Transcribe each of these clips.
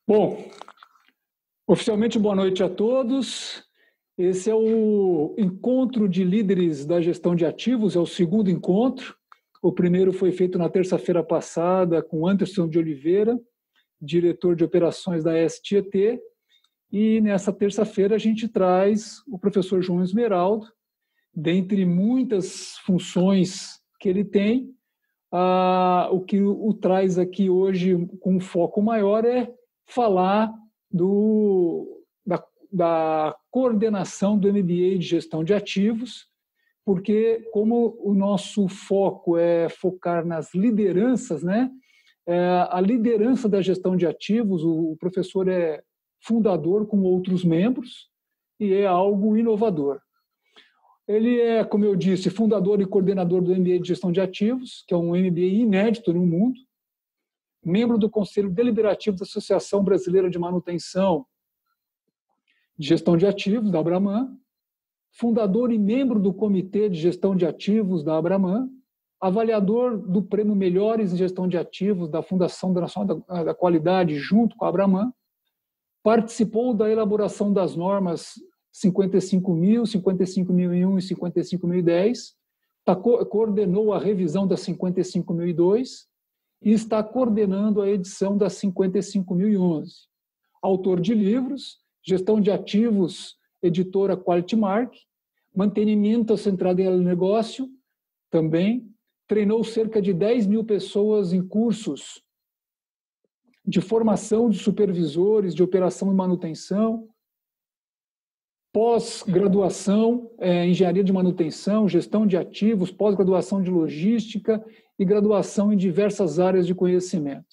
Bom, oficialmente boa noite a todos. Esse é o encontro de líderes da gestão de ativos, é o segundo encontro. O primeiro foi feito na terça-feira passada com Anderson de Oliveira, diretor de operações da STET, e nessa terça-feira a gente traz o professor João Esmeraldo. Dentre muitas funções que ele tem, o que o traz aqui hoje com um foco maior é falar da coordenação do MBA de gestão de ativos, porque como o nosso foco é focar nas lideranças, né? A liderança da gestão de ativos, o professor é fundador com outros membros e é algo inovador. Ele é, como eu disse, fundador e coordenador do MBA de Gestão de Ativos, que é um MBA inédito no mundo, membro do Conselho Deliberativo da Associação Brasileira de Manutenção de Gestão de Ativos, da Abraman, fundador e membro do Comitê de Gestão de Ativos da Abraman, avaliador do Prêmio Melhores em Gestão de Ativos da Fundação Nacional da Qualidade, junto com a Abraman, participou da elaboração das normas 55.000, 55.001 e 55.010, coordenou a revisão da 55.002 e está coordenando a edição da 55.011. Autor de livros, Gestão de Ativos, editora Quality Mark, Mantenimento centrado em negócio, também, treinou cerca de 10.000 pessoas em cursos de formação de supervisores, de operação e manutenção, pós-graduação, engenharia de manutenção, gestão de ativos, pós-graduação de logística e graduação em diversas áreas de conhecimento.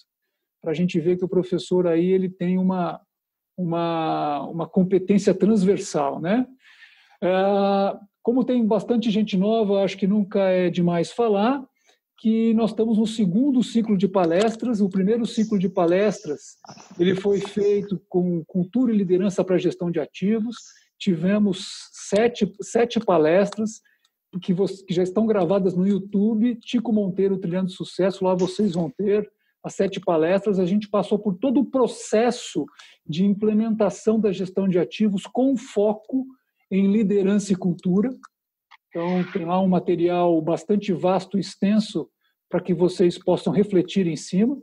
Para a gente ver que o professor aí ele tem uma competência transversal, né? Como tem bastante gente nova, acho que nunca é demais falar que nós estamos no segundo ciclo de palestras. O primeiro ciclo de palestras ele foi feito com cultura e liderança para a gestão de ativos. Tivemos sete palestras que já estão gravadas no YouTube, Tico Monteiro Trilhando Sucesso, lá vocês vão ter as 7 palestras. A gente passou por todo o processo de implementação da gestão de ativos com foco em liderança e cultura. Então, tem lá um material bastante vasto e extenso para que vocês possam refletir em cima.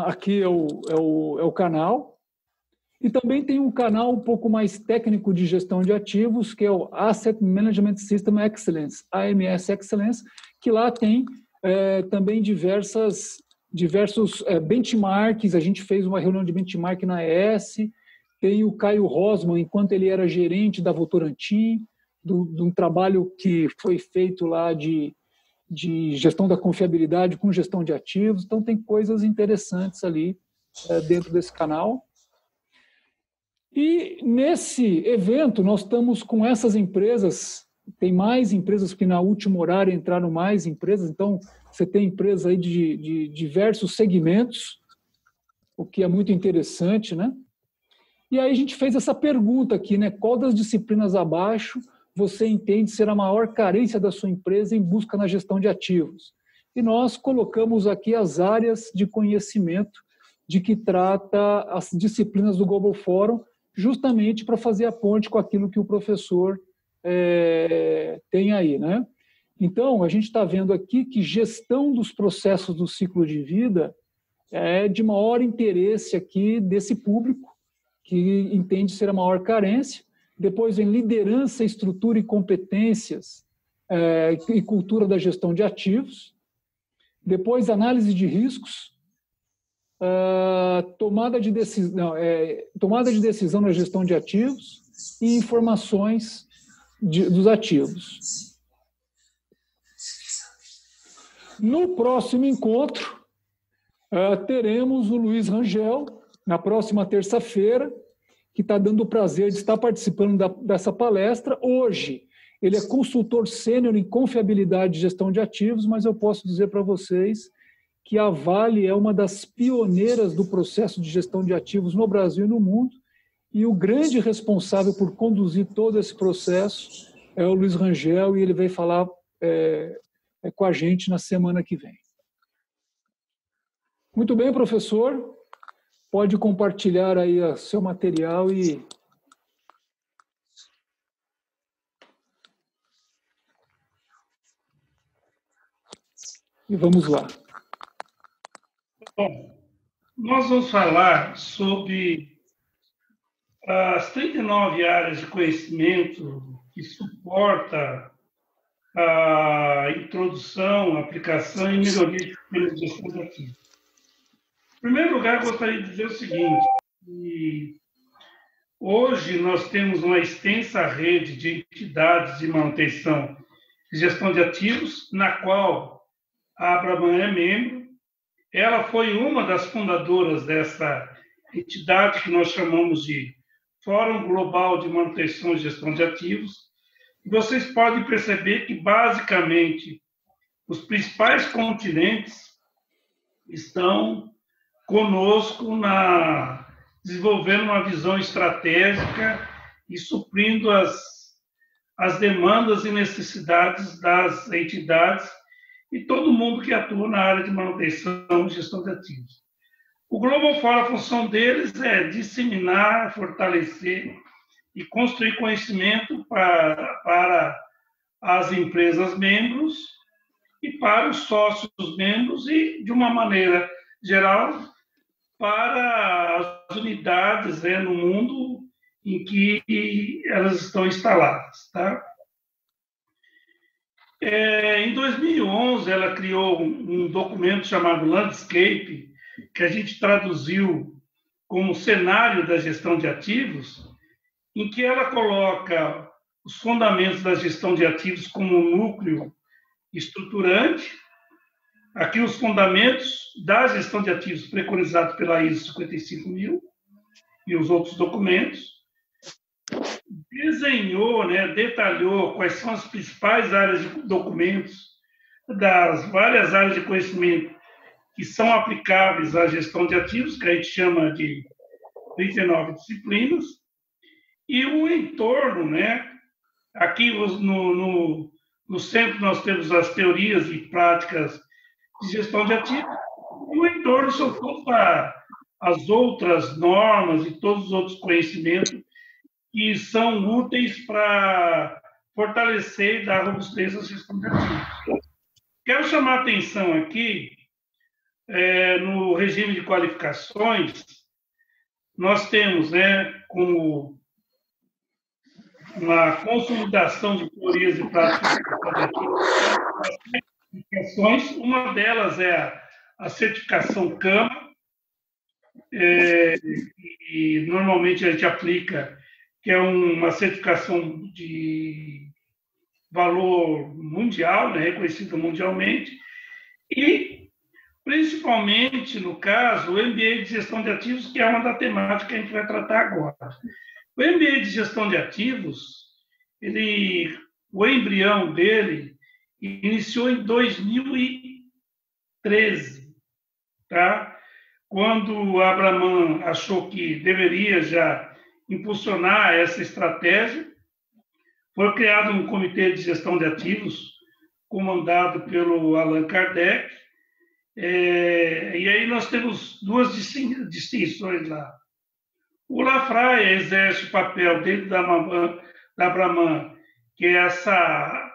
Aqui é o canal. E também tem um canal um pouco mais técnico de gestão de ativos, que é o Asset Management System Excellence, AMS Excellence, que lá tem também diversos benchmarks. A gente fez uma reunião de benchmark na ES. Tem o Caio Rosman, enquanto ele era gerente da Votorantim, de um trabalho que foi feito lá de gestão da confiabilidade com gestão de ativos. Então, tem coisas interessantes ali dentro desse canal. E nesse evento, nós estamos com essas empresas. Tem mais empresas, que na última horário entraram mais empresas. Então, você tem empresas aí de diversos segmentos, o que é muito interessante, né? E aí a gente fez essa pergunta aqui, né? Qual das disciplinas abaixo você entende ser a maior carência da sua empresa em busca na gestão de ativos? E nós colocamos aqui as áreas de conhecimento de que trata as disciplinas do Global Forum, justamente para fazer a ponte com aquilo que o professor tem aí, né? Então, a gente está vendo aqui que gestão dos processos do ciclo de vida é de maior interesse aqui desse público, que entende ser a maior carência. Depois vem liderança, estrutura e competências e cultura da gestão de ativos. Depois, análise de riscos, tomada de decisão na gestão de ativos e informações dos ativos. No próximo encontro, teremos o Luiz Rangel, na próxima terça-feira, que está dando o prazer de estar participando dessa palestra. Hoje, ele é consultor sênior em confiabilidade e gestão de ativos, mas eu posso dizer para vocês que a Vale é uma das pioneiras do processo de gestão de ativos no Brasil e no mundo, e o grande responsável por conduzir todo esse processo é o Luiz Rangel, e ele vai falar com a gente na semana que vem. Muito bem, professor. Pode compartilhar aí o seu material e vamos lá. Bom, nós vamos falar sobre as 39 áreas de conhecimento que suporta a introdução, a aplicação e melhoria de sistemas de gestão de ativos. Em primeiro lugar, gostaria de dizer o seguinte, que hoje nós temos uma extensa rede de entidades de manutenção e gestão de ativos, na qual a Abraman é membro. Ela foi uma das fundadoras dessa entidade que nós chamamos de Fórum Global de Manutenção e Gestão de Ativos. E vocês podem perceber que, basicamente, os principais continentes estão conosco desenvolvendo uma visão estratégica e suprindo as demandas e necessidades das entidades e todo mundo que atua na área de manutenção e gestão de ativos. O Global Forum, a função deles é disseminar, fortalecer e construir conhecimento para as empresas membros e para os sócios membros e, de uma maneira geral, para as unidades no mundo em que elas estão instaladas. Tá? Em 2011, ela criou um documento chamado Landscape, que a gente traduziu como cenário da gestão de ativos, em que ela coloca os fundamentos da gestão de ativos como um núcleo estruturante, aqui os fundamentos da gestão de ativos preconizados pela ISO 55000 e os outros documentos, desenhou, detalhou quais são as principais áreas de documentos das várias áreas de conhecimento que são aplicáveis à gestão de ativos, que a gente chama de 39 disciplinas, e o entorno, aqui no centro nós temos as teorias e práticas de gestão de ativos, e o entorno são todas as outras normas e todos os outros conhecimentos que são úteis para fortalecer e dar robustez à gestão de ativos. Quero chamar a atenção aqui, no regime de qualificações, nós temos como uma consolidação de teorias e práticas de certificações. Uma delas é a certificação CAMA, e normalmente a gente aplica, que é uma certificação de valor mundial, reconhecida mundialmente, e principalmente, no caso, o MBA de Gestão de Ativos, que é uma da temática que a gente vai tratar agora. O MBA de Gestão de Ativos, o embrião dele iniciou em 2013, tá? Quando a Abraman achou que deveria já impulsionar essa estratégia, foi criado um comitê de gestão de ativos, comandado pelo Allan Kardec, e aí nós temos duas distinções lá. O Lafraia exerce o papel dentro da Abraman, que é essa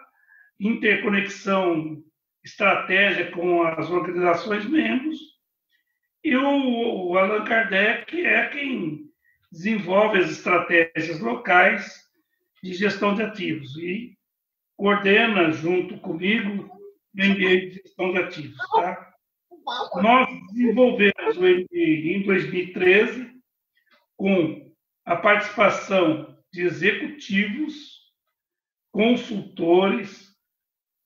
interconexão estratégica com as organizações membros, e o Allan Kardec é quem desenvolve as estratégias locais de gestão de ativos e coordena, junto comigo, o MBA de Gestão de Ativos. Tá? Nós desenvolvemos o MBA em 2013 com a participação de executivos, consultores,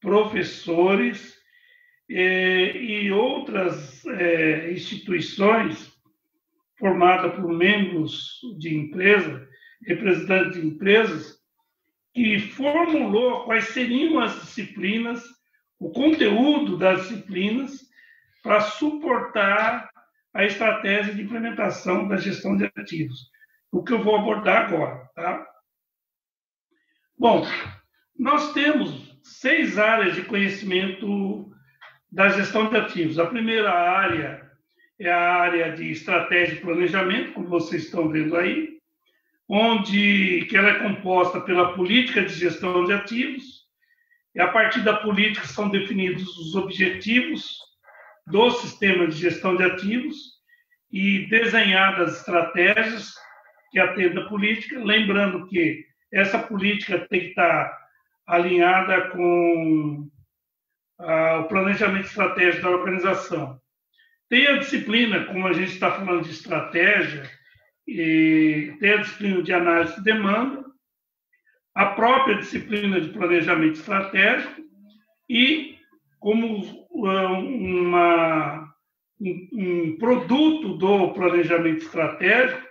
professores e outras instituições formadas por membros de empresa, representantes de empresas, que formulou quais seriam as disciplinas, o conteúdo das disciplinas, para suportar a estratégia de implementação da gestão de ativos, o que eu vou abordar agora. Tá? Bom, nós temos 6 áreas de conhecimento da gestão de ativos. A primeira área é a área de estratégia e planejamento, como vocês estão vendo aí, que ela é composta pela política de gestão de ativos, e a partir da política são definidos os objetivos do sistema de gestão de ativos e desenhadas estratégias que atendam a política, lembrando que essa política tem que estar alinhada com o planejamento estratégico da organização. Tem a disciplina, como a gente está falando de estratégia, e tem a disciplina de análise de demanda, a própria disciplina de planejamento estratégico e, como um produto do planejamento estratégico,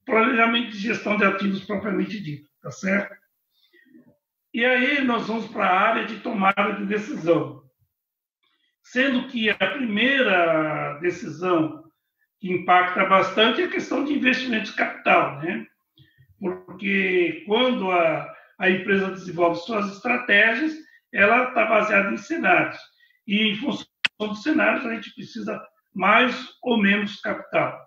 planejamento de gestão de ativos propriamente dito, tá certo? E aí nós vamos para a área de tomada de decisão, sendo que a primeira decisão que impacta bastante é a questão de investimento de capital, né? Porque quando a empresa desenvolve suas estratégias, ela está baseada em cenários. E, em função dos cenários, a gente precisa mais ou menos capital.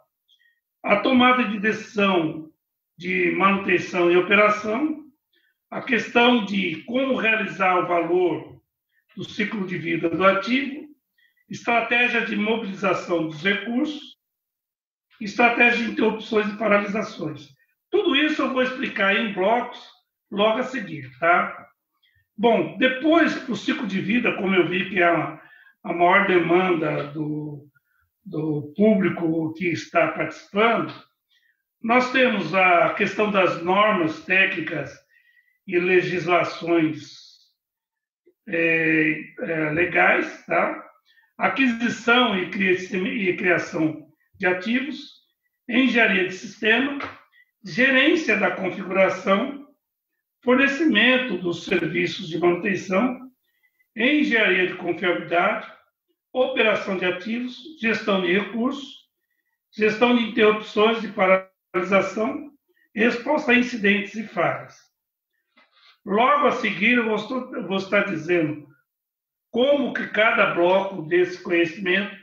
A tomada de decisão de manutenção e operação, a questão de como realizar o valor do ciclo de vida do ativo, estratégia de mobilização dos recursos, estratégia de interrupções e paralisações. Tudo isso eu vou explicar em blocos logo a seguir, tá? Bom, depois do ciclo de vida, como eu vi que é a maior demanda do público que está participando, nós temos a questão das normas técnicas e legislações legais, tá? Aquisição e criação de ativos, engenharia de sistema, gerência da configuração, fornecimento dos serviços de manutenção, engenharia de confiabilidade, operação de ativos, gestão de recursos, gestão de interrupções e paralisação, resposta a incidentes e falhas. Logo a seguir, eu vou estar dizendo como que cada bloco desse conhecimento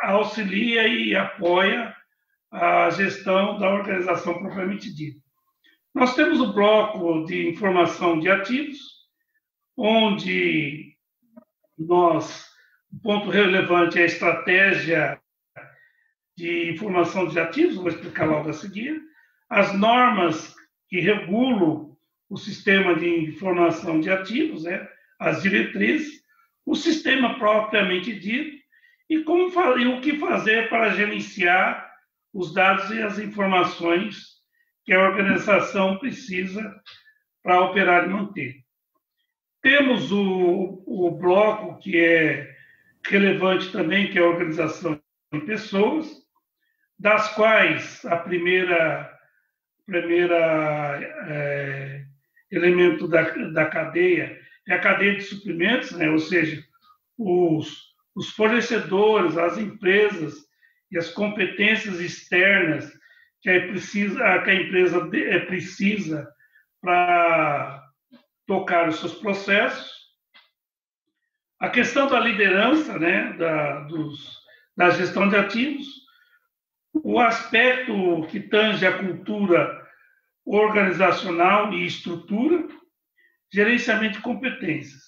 auxilia e apoia a gestão da organização propriamente dita. Nós temos o bloco de informação de ativos, onde o ponto relevante é a estratégia de informação de ativos, vou explicar logo a seguir, as normas que regulam o sistema de informação de ativos, as diretrizes, o sistema propriamente dito, e o que fazer para gerenciar os dados e as informações que a organização precisa para operar e manter. Temos o bloco que é relevante também, que é a organização de pessoas, das quais a primeira elemento da cadeia é a cadeia de suprimentos, né? Ou seja, os fornecedores, as empresas e as competências externas que a empresa precisa para tocar os seus processos. A questão da liderança, né, da gestão de ativos, o aspecto que tange a cultura organizacional e estrutura, gerenciamento de competências.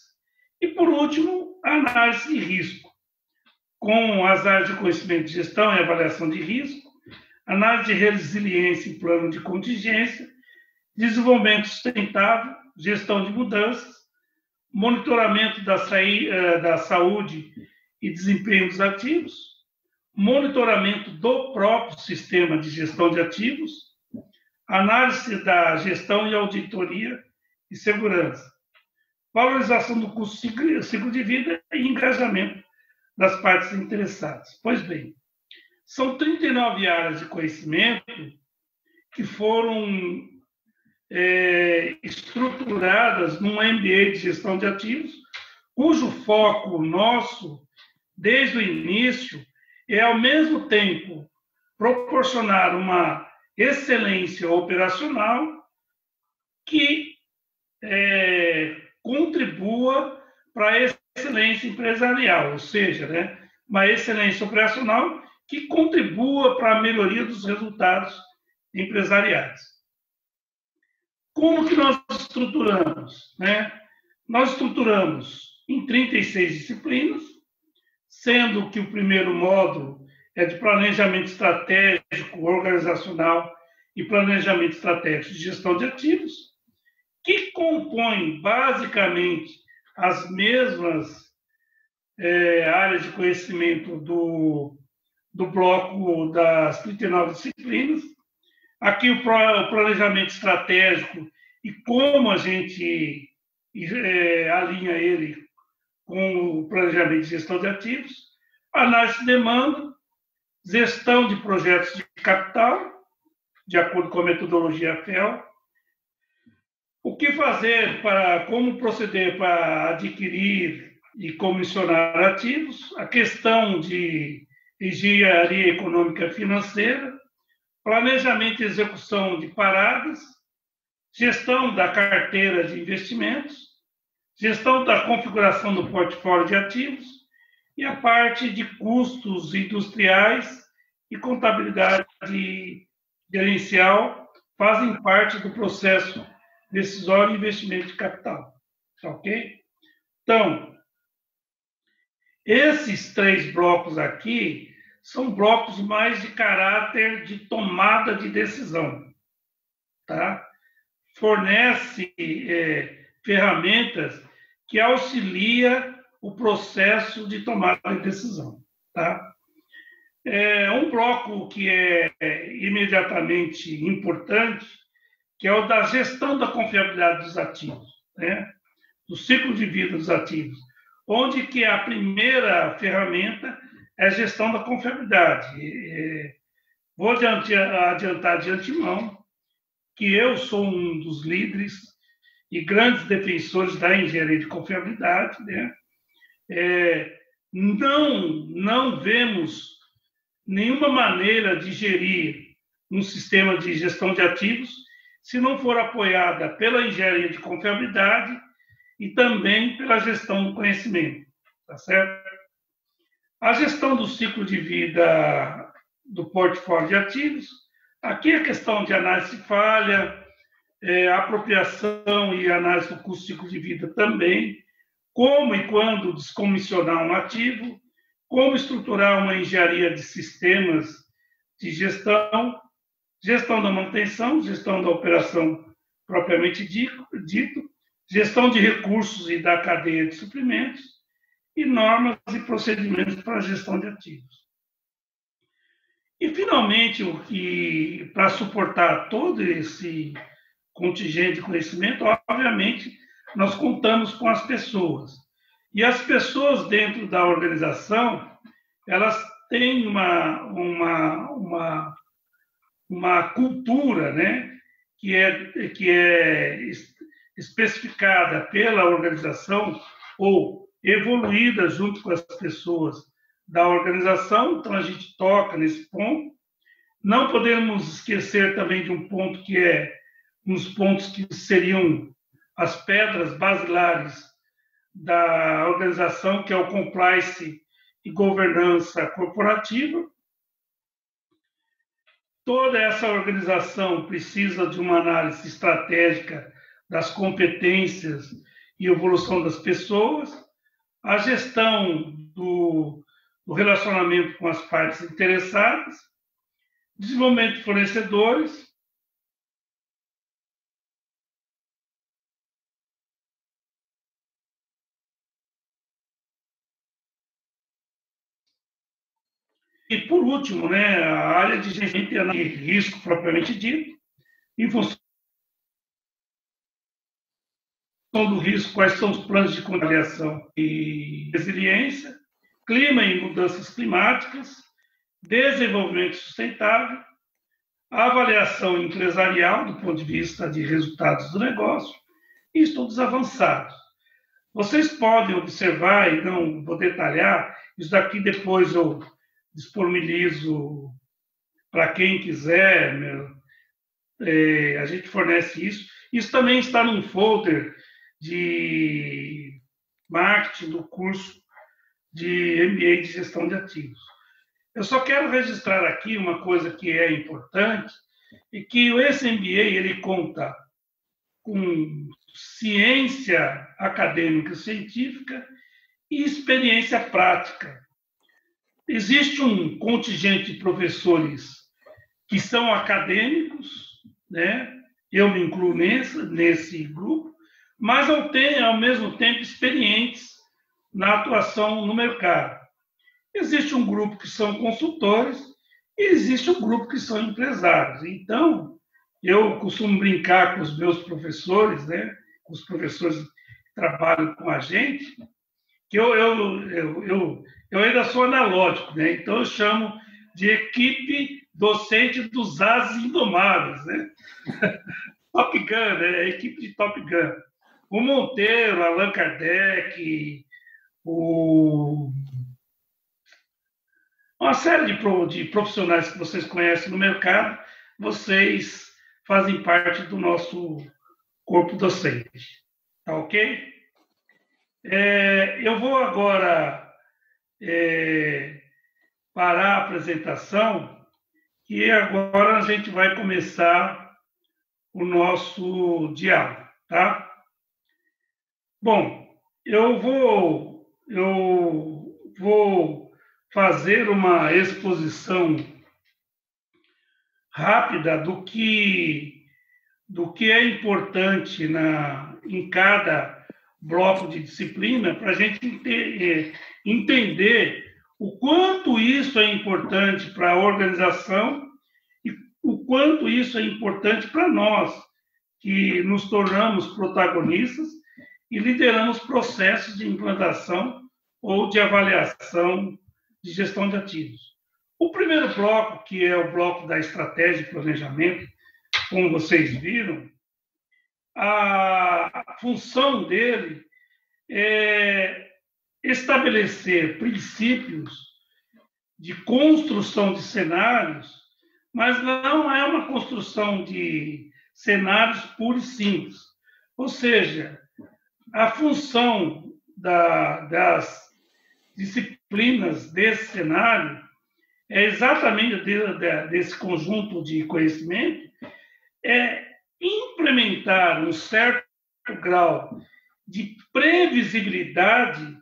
E, por último, a análise de risco, com as áreas de conhecimento de gestão e avaliação de risco, análise de resiliência e plano de contingência, desenvolvimento sustentável, gestão de mudanças, monitoramento da saúde e desempenho dos ativos, monitoramento do próprio sistema de gestão de ativos, análise da gestão e auditoria e segurança, valorização do custo ciclo de vida e engajamento das partes interessadas. Pois bem, são 39 áreas de conhecimento que foram estruturadas num MBA de gestão de ativos, cujo foco nosso, desde o início, é, ao mesmo tempo, proporcionar uma excelência operacional que contribua para a excelência empresarial, ou seja, né, uma excelência operacional que contribua para a melhoria dos resultados empresariais. Como que nós estruturamos, né? Nós estruturamos em 36 disciplinas, sendo que o primeiro módulo é de planejamento estratégico, organizacional e planejamento estratégico de gestão de ativos, que compõem basicamente as mesmas áreas de conhecimento do bloco das 39 disciplinas. Aqui o planejamento estratégico e como a gente alinha ele com o planejamento de gestão de ativos, análise de demanda, gestão de projetos de capital, de acordo com a metodologia FEL, o que fazer como proceder para adquirir e comissionar ativos, a questão de engenharia econômica financeira, planejamento e execução de paradas, gestão da carteira de investimentos, gestão da configuração do portfólio de ativos e a parte de custos industriais e contabilidade gerencial fazem parte do processo decisório e investimento de capital. Ok? Então, esses 3 blocos aqui são blocos mais de caráter de tomada de decisão. Tá? Fornece ferramentas que auxilia o processo de tomada de decisão. Tá? Um bloco que é imediatamente importante, que é o da gestão da confiabilidade dos ativos, né? Do ciclo de vida dos ativos, onde que a primeira ferramenta é a gestão da confiabilidade. Vou adiantar de antemão que eu sou um dos líderes e grandes defensores da engenharia de confiabilidade, né? Não vemos nenhuma maneira de gerir um sistema de gestão de ativos se não for apoiada pela engenharia de confiabilidade e também pela gestão do conhecimento, tá certo? A gestão do ciclo de vida do portfólio de ativos, aqui a questão de análise de falha, apropriação e análise do custo-ciclo de vida também, como e quando descomissionar um ativo, como estruturar uma engenharia de sistemas de gestão, gestão da manutenção, gestão da operação propriamente dito, gestão de recursos e da cadeia de suprimentos e normas e procedimentos para a gestão de ativos. E, finalmente, para suportar todo esse contingente de conhecimento, obviamente, nós contamos com as pessoas. E as pessoas dentro da organização, elas têm uma cultura, né, que é especificada pela organização ou evoluída junto com as pessoas da organização. Então, a gente toca nesse ponto. Não podemos esquecer também de um ponto que é uns pontos que seriam as pedras basilares da organização, que é o compliance e governança corporativa. Toda essa organização precisa de uma análise estratégica das competências e evolução das pessoas, a gestão do relacionamento com as partes interessadas, desenvolvimento de fornecedores, e, por último, né, a área de gerenciamento de risco propriamente dito, em função do risco, quais são os planos de avaliação e resiliência, clima e mudanças climáticas, desenvolvimento sustentável, avaliação empresarial do ponto de vista de resultados do negócio e estudos avançados. Vocês podem observar, e não vou detalhar, isso daqui depois eu disponibilizo para quem quiser, a gente fornece isso. Isso também está num folder de marketing do curso de MBA de gestão de ativos. Eu só quero registrar aqui uma coisa que é importante, e que esse MBA ele conta com ciência acadêmica científica e experiência prática. Existe um contingente de professores que são acadêmicos, né? Eu me incluo nesse grupo, mas ao mesmo tempo experientes na atuação no mercado. Existe um grupo que são consultores e existe um grupo que são empresários. Então, eu costumo brincar com os meus professores, né? Com os professores que trabalham com a gente, que eu ainda sou analógico, né? Então eu chamo de equipe docente dos ases indomáveis, né? Top Gun, né? A equipe de Top Gun. O Monteiro, Allan Kardec, uma série de profissionais que vocês conhecem no mercado, vocês fazem parte do nosso corpo docente. Tá ok? Eu vou agora parar a apresentação e agora a gente vai começar o nosso diálogo, tá? Bom, eu vou fazer uma exposição rápida do que é importante em cada bloco de disciplina, para a gente entender o quanto isso é importante para a organização e o quanto isso é importante para nós, que nos tornamos protagonistas e lideramos processos de implantação ou de avaliação de gestão de ativos. O primeiro bloco, que é o bloco da estratégia e planejamento, como vocês viram, a função dele é estabelecer princípios de construção de cenários, mas não é uma construção de cenários puros e simples. Ou seja, a função das disciplinas desse cenário é exatamente desse conjunto de conhecimento, é implementar um certo grau de previsibilidade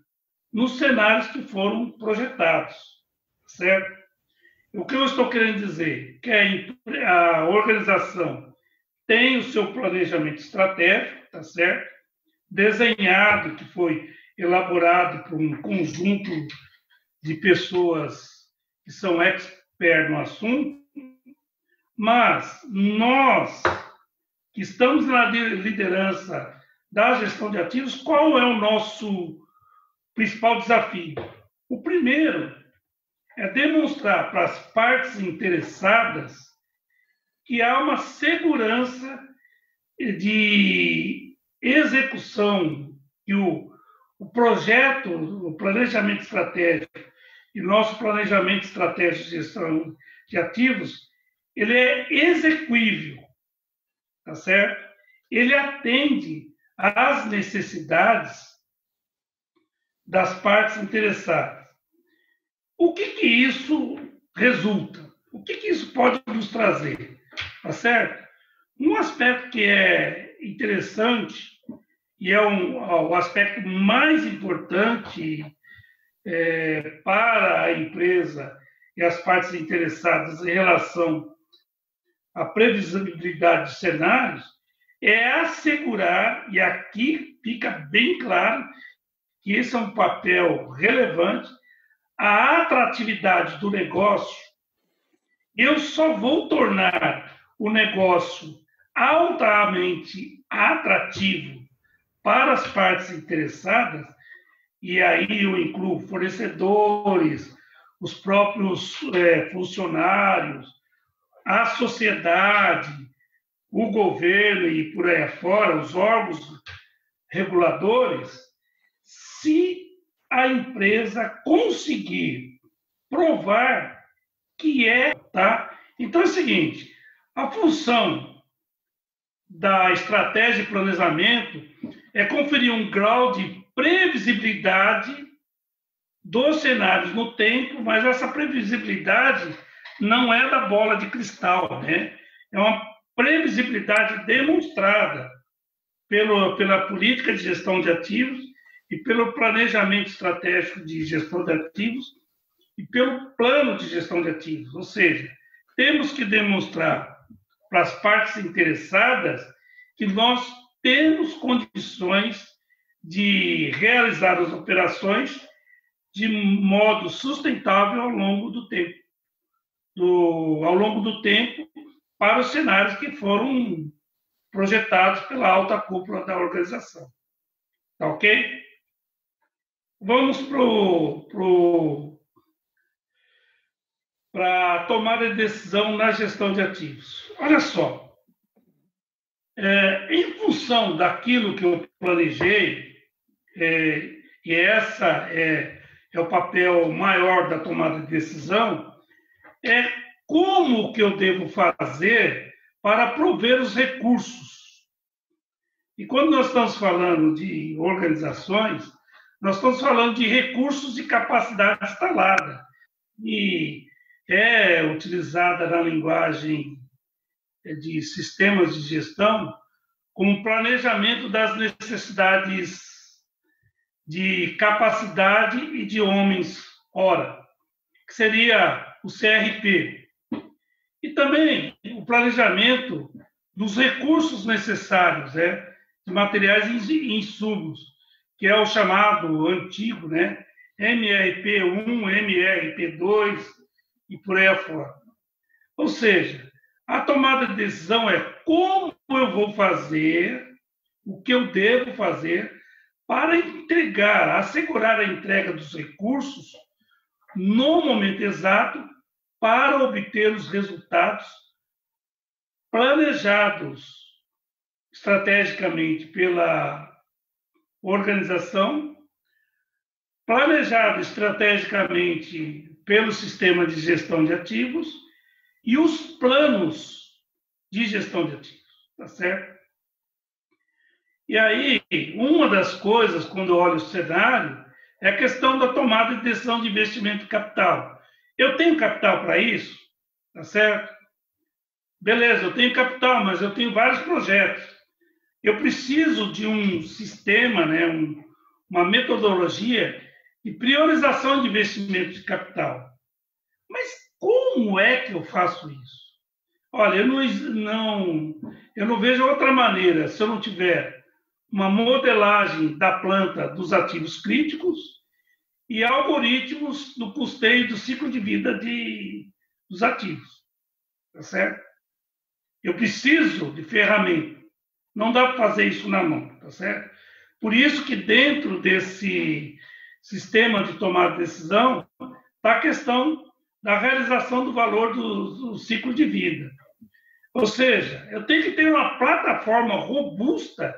nos cenários que foram projetados, certo? O que eu estou querendo dizer? Que a organização tem o seu planejamento estratégico, tá certo? Desenhado, que foi elaborado por um conjunto de pessoas que são expert no assunto, mas nós que estamos na liderança da gestão de ativos, qual é o nosso principal desafio? O primeiro é demonstrar para as partes interessadas que há uma segurança de execução, que o projeto, o planejamento estratégico e nosso planejamento estratégico de gestão de ativos, ele é execuível, tá certo? Ele atende às necessidades das partes interessadas. O que isso resulta? O que isso pode nos trazer? Tá certo? Um aspecto que é interessante e é o aspecto mais importante para a empresa e as partes interessadas em relação à previsibilidade de cenários é assegurar, e aqui fica bem claro que esse é um papel relevante, a atratividade do negócio. Eu só vou tornar o negócio altamente atrativo para as partes interessadas, e aí eu incluo fornecedores, os próprios funcionários, a sociedade, o governo e por aí afora, os órgãos reguladores, se a empresa conseguir provar que tá? Então é o seguinte, a função da estratégia e planejamento é conferir um grau de previsibilidade dos cenários no tempo, mas essa previsibilidade não é da bola de cristal, né? É uma previsibilidade demonstrada pela política de gestão de ativos e pelo planejamento estratégico de gestão de ativos e pelo plano de gestão de ativos. Ou seja, temos que demonstrar para as partes interessadas que nós temos condições de realizar as operações de modo sustentável ao longo do tempo, para os cenários que foram projetados pela alta cúpula da organização. Tá ok? Vamos para a tomada de decisão na gestão de ativos. Olha só, em função daquilo que eu planejei, e essa é o papel maior da tomada de decisão, é como que eu devo fazer para prover os recursos. E quando nós estamos falando de organizações, nós estamos falando de recursos e capacidade instalada. E é utilizada na linguagem de sistemas de gestão como planejamento das necessidades de capacidade e de homens hora, que seria o CRP. E também o planejamento dos recursos necessários, de materiais e insumos, que é o chamado antigo, MRP1, MRP2 e por aí afora. Ou seja, a tomada de decisão é como eu vou fazer, o que eu devo fazer para assegurar a entrega dos recursos no momento exato para obter os resultados planejados estrategicamente pela organização, planejado estrategicamente pelo sistema de gestão de ativos e os planos de gestão de ativos, tá certo? E aí, uma das coisas, quando eu olho o cenário, é a questão da tomada de decisão de investimento de capital. Eu tenho capital para isso, tá certo? Beleza, eu tenho capital, mas eu tenho vários projetos. Eu preciso de um sistema, uma metodologia de priorização de investimento de capital. Mas como é que eu faço isso? Olha, eu não vejo outra maneira se eu não tiver uma modelagem da planta dos ativos críticos e algoritmos do custeio do ciclo de vida dos ativos. Tá certo? Eu preciso de ferramenta. Não dá para fazer isso na mão, tá certo? Por isso que dentro desse sistema de tomada de decisão está a questão da realização do valor do ciclo de vida. Ou seja, eu tenho que ter uma plataforma robusta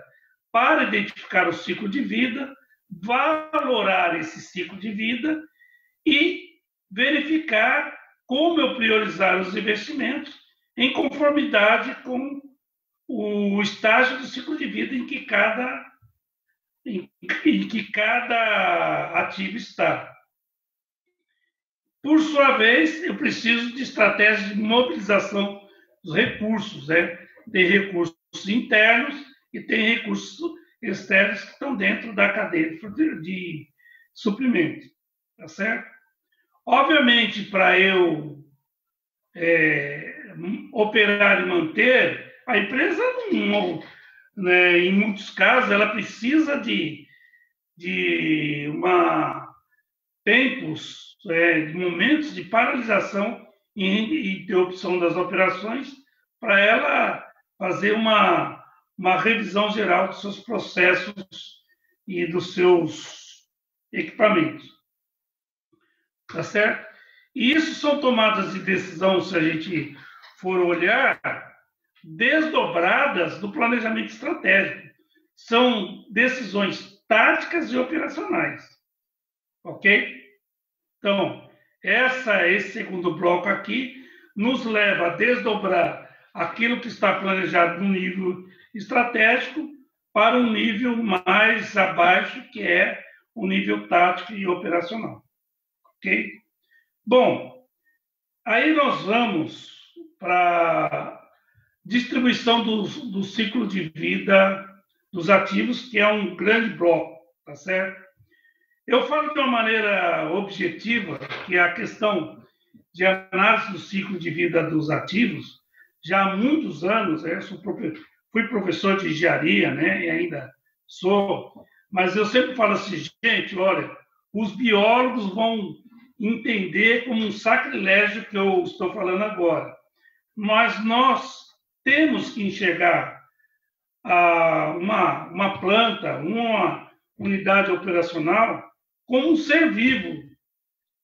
para identificar o ciclo de vida, valorar esse ciclo de vida e verificar como eu priorizar os investimentos em conformidade com o estágio do ciclo de vida em que cada ativo está. Por sua vez, eu preciso de estratégias de mobilização dos recursos. Tem recursos internos e tem recursos externos que estão dentro da cadeia de suprimento. Tá certo? Obviamente, para eu operar e manter, a empresa, em muitos casos, ela precisa de tempos, de momentos de paralisação e interrupção das operações para ela fazer uma revisão geral dos seus processos e dos seus equipamentos. Tá certo? E isso são tomadas de decisão, se a gente for olhar, desdobradas do planejamento estratégico. São decisões táticas e operacionais. Ok? Então, esse segundo bloco aqui nos leva a desdobrar aquilo que está planejado no nível estratégico para um nível mais abaixo, que é o nível tático e operacional. ok? Bom, aí nós vamos para distribuição do ciclo de vida dos ativos, que é um grande bloco, tá certo? Eu falo de uma maneira objetiva, que é a questão de análise do ciclo de vida dos ativos, já há muitos anos, fui professor de engenharia, né, e ainda sou, mas eu sempre falo assim, gente, olha, os biólogos vão entender como um sacrilégio que eu estou falando agora, mas nós temos que enxergar uma planta, uma unidade operacional, como um ser vivo,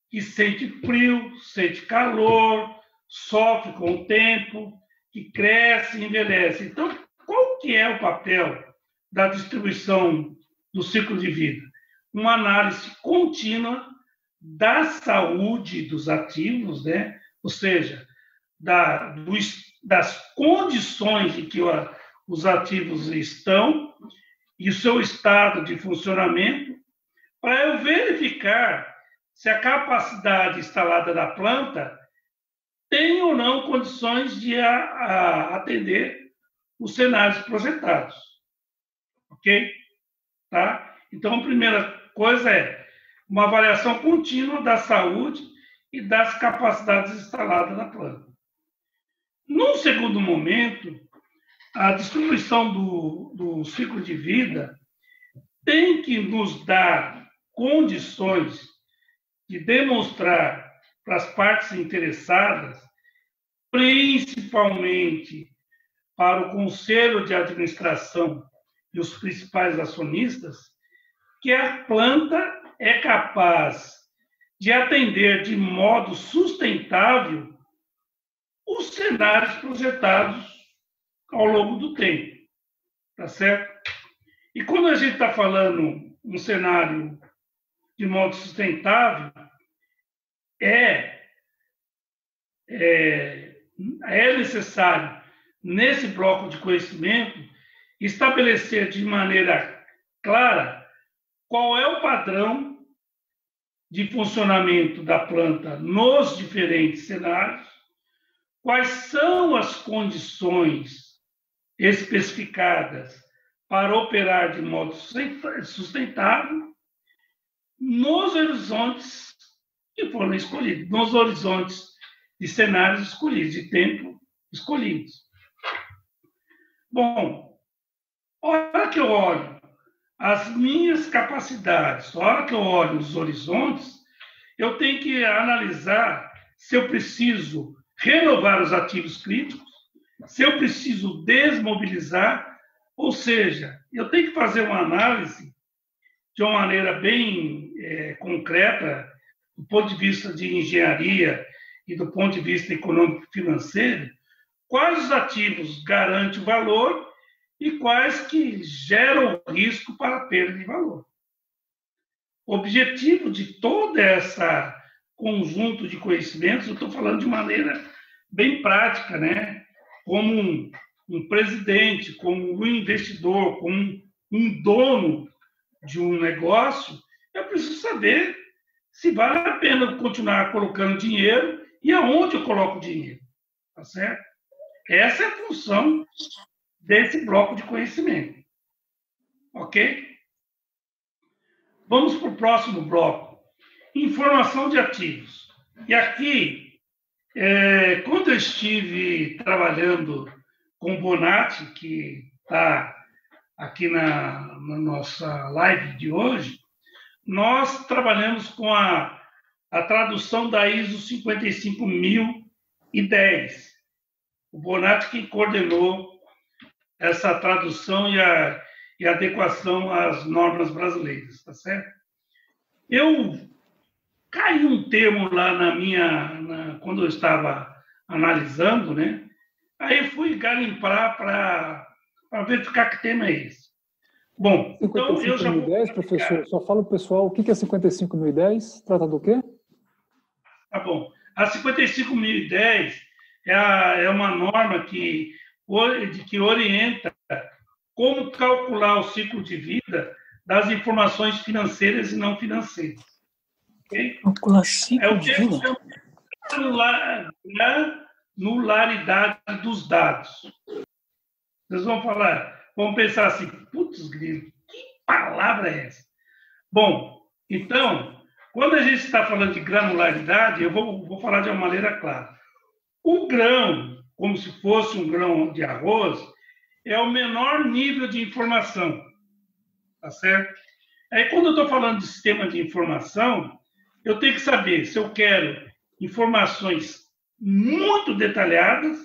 que sente frio, sente calor, sofre com o tempo, que cresce e envelhece. Então, qual que é o papel da distribuição do ciclo de vida? Uma análise contínua da saúde dos ativos, né? Ou seja, das condições em que os ativos estão e o seu estado de funcionamento, para eu verificar se a capacidade instalada da planta tem ou não condições de atender os cenários projetados. Ok? Tá? Então, a primeira coisa é uma avaliação contínua da saúde e das capacidades instaladas na planta. Num segundo momento, a distribuição do ciclo de vida tem que nos dar condições de demonstrar para as partes interessadas, principalmente para o conselho de administração e os principais acionistas, que a planta é capaz de atender de modo sustentável os cenários projetados ao longo do tempo, tá certo? E quando a gente está falando um cenário de modo sustentável, é necessário, nesse bloco de conhecimento, estabelecer de maneira clara qual é o padrão de funcionamento da planta nos diferentes cenários, quais são as condições especificadas para operar de modo sustentável nos horizontes que foram escolhidos, nos horizontes de cenários escolhidos, de tempo escolhidos. Bom, a hora que eu olho as minhas capacidades, a hora que eu olho os horizontes, eu tenho que analisar se eu preciso renovar os ativos críticos, se eu preciso desmobilizar, ou seja, eu tenho que fazer uma análise de uma maneira bem concreta, do ponto de vista de engenharia e do ponto de vista econômico-financeiro, quais os ativos garantem o valor e quais que geram risco para a perda de valor. O objetivo de todo esse conjunto de conhecimentos, eu estou falando de maneira bem prática, né? Como um presidente, como um investidor, como um dono de um negócio, eu preciso saber se vale a pena continuar colocando dinheiro e aonde eu coloco dinheiro, tá certo? Essa é a função desse bloco de conhecimento, ok? Vamos para o próximo bloco, informação de ativos. E aqui, quando eu estive trabalhando com o Bonatti, que está aqui na nossa live de hoje, nós trabalhamos com a tradução da ISO 55010. O Bonatti que coordenou essa tradução e adequação às normas brasileiras, tá certo? Eu caí um termo lá quando eu estava analisando, né? Aí fui garimpar para verificar que tema é esse. Bom, então eu já vou... 55.010, professor, só fala para o pessoal o que é 55.010, trata do quê? Tá bom. A 55.010 é uma norma que orienta como calcular o ciclo de vida das informações financeiras e não financeiras. Okay? Calculação É o que eu chamo de granularidade dos dados. Vocês vão falar, vão pensar assim, putz, grilo, que palavra é essa? Bom, então, quando a gente está falando de granularidade, eu vou falar de uma maneira clara. O grão, como se fosse um grão de arroz, é o menor nível de informação, tá certo? Aí, quando eu estou falando de sistema de informação, eu tenho que saber se eu quero informações muito detalhadas,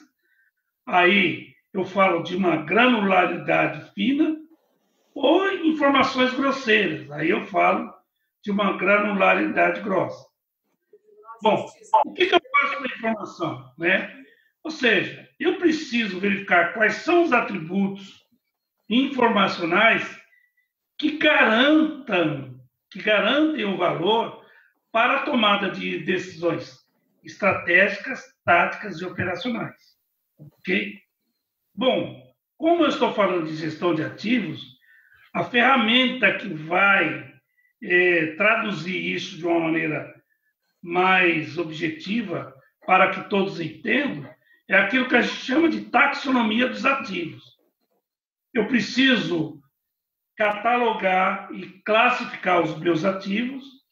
aí eu falo de uma granularidade fina, ou informações grosseiras, aí eu falo de uma granularidade grossa. Bom, o que eu faço com a informação, né? Ou seja, eu preciso verificar quais são os atributos informacionais que garantem o valor para a tomada de decisões estratégicas, táticas e operacionais. Ok? Bom, como eu estou falando de gestão de ativos, a ferramenta que vai traduzir isso de uma maneira mais objetiva para que todos entendam é aquilo que a gente chama de taxonomia dos ativos. Eu preciso catalogar e classificar os meus ativos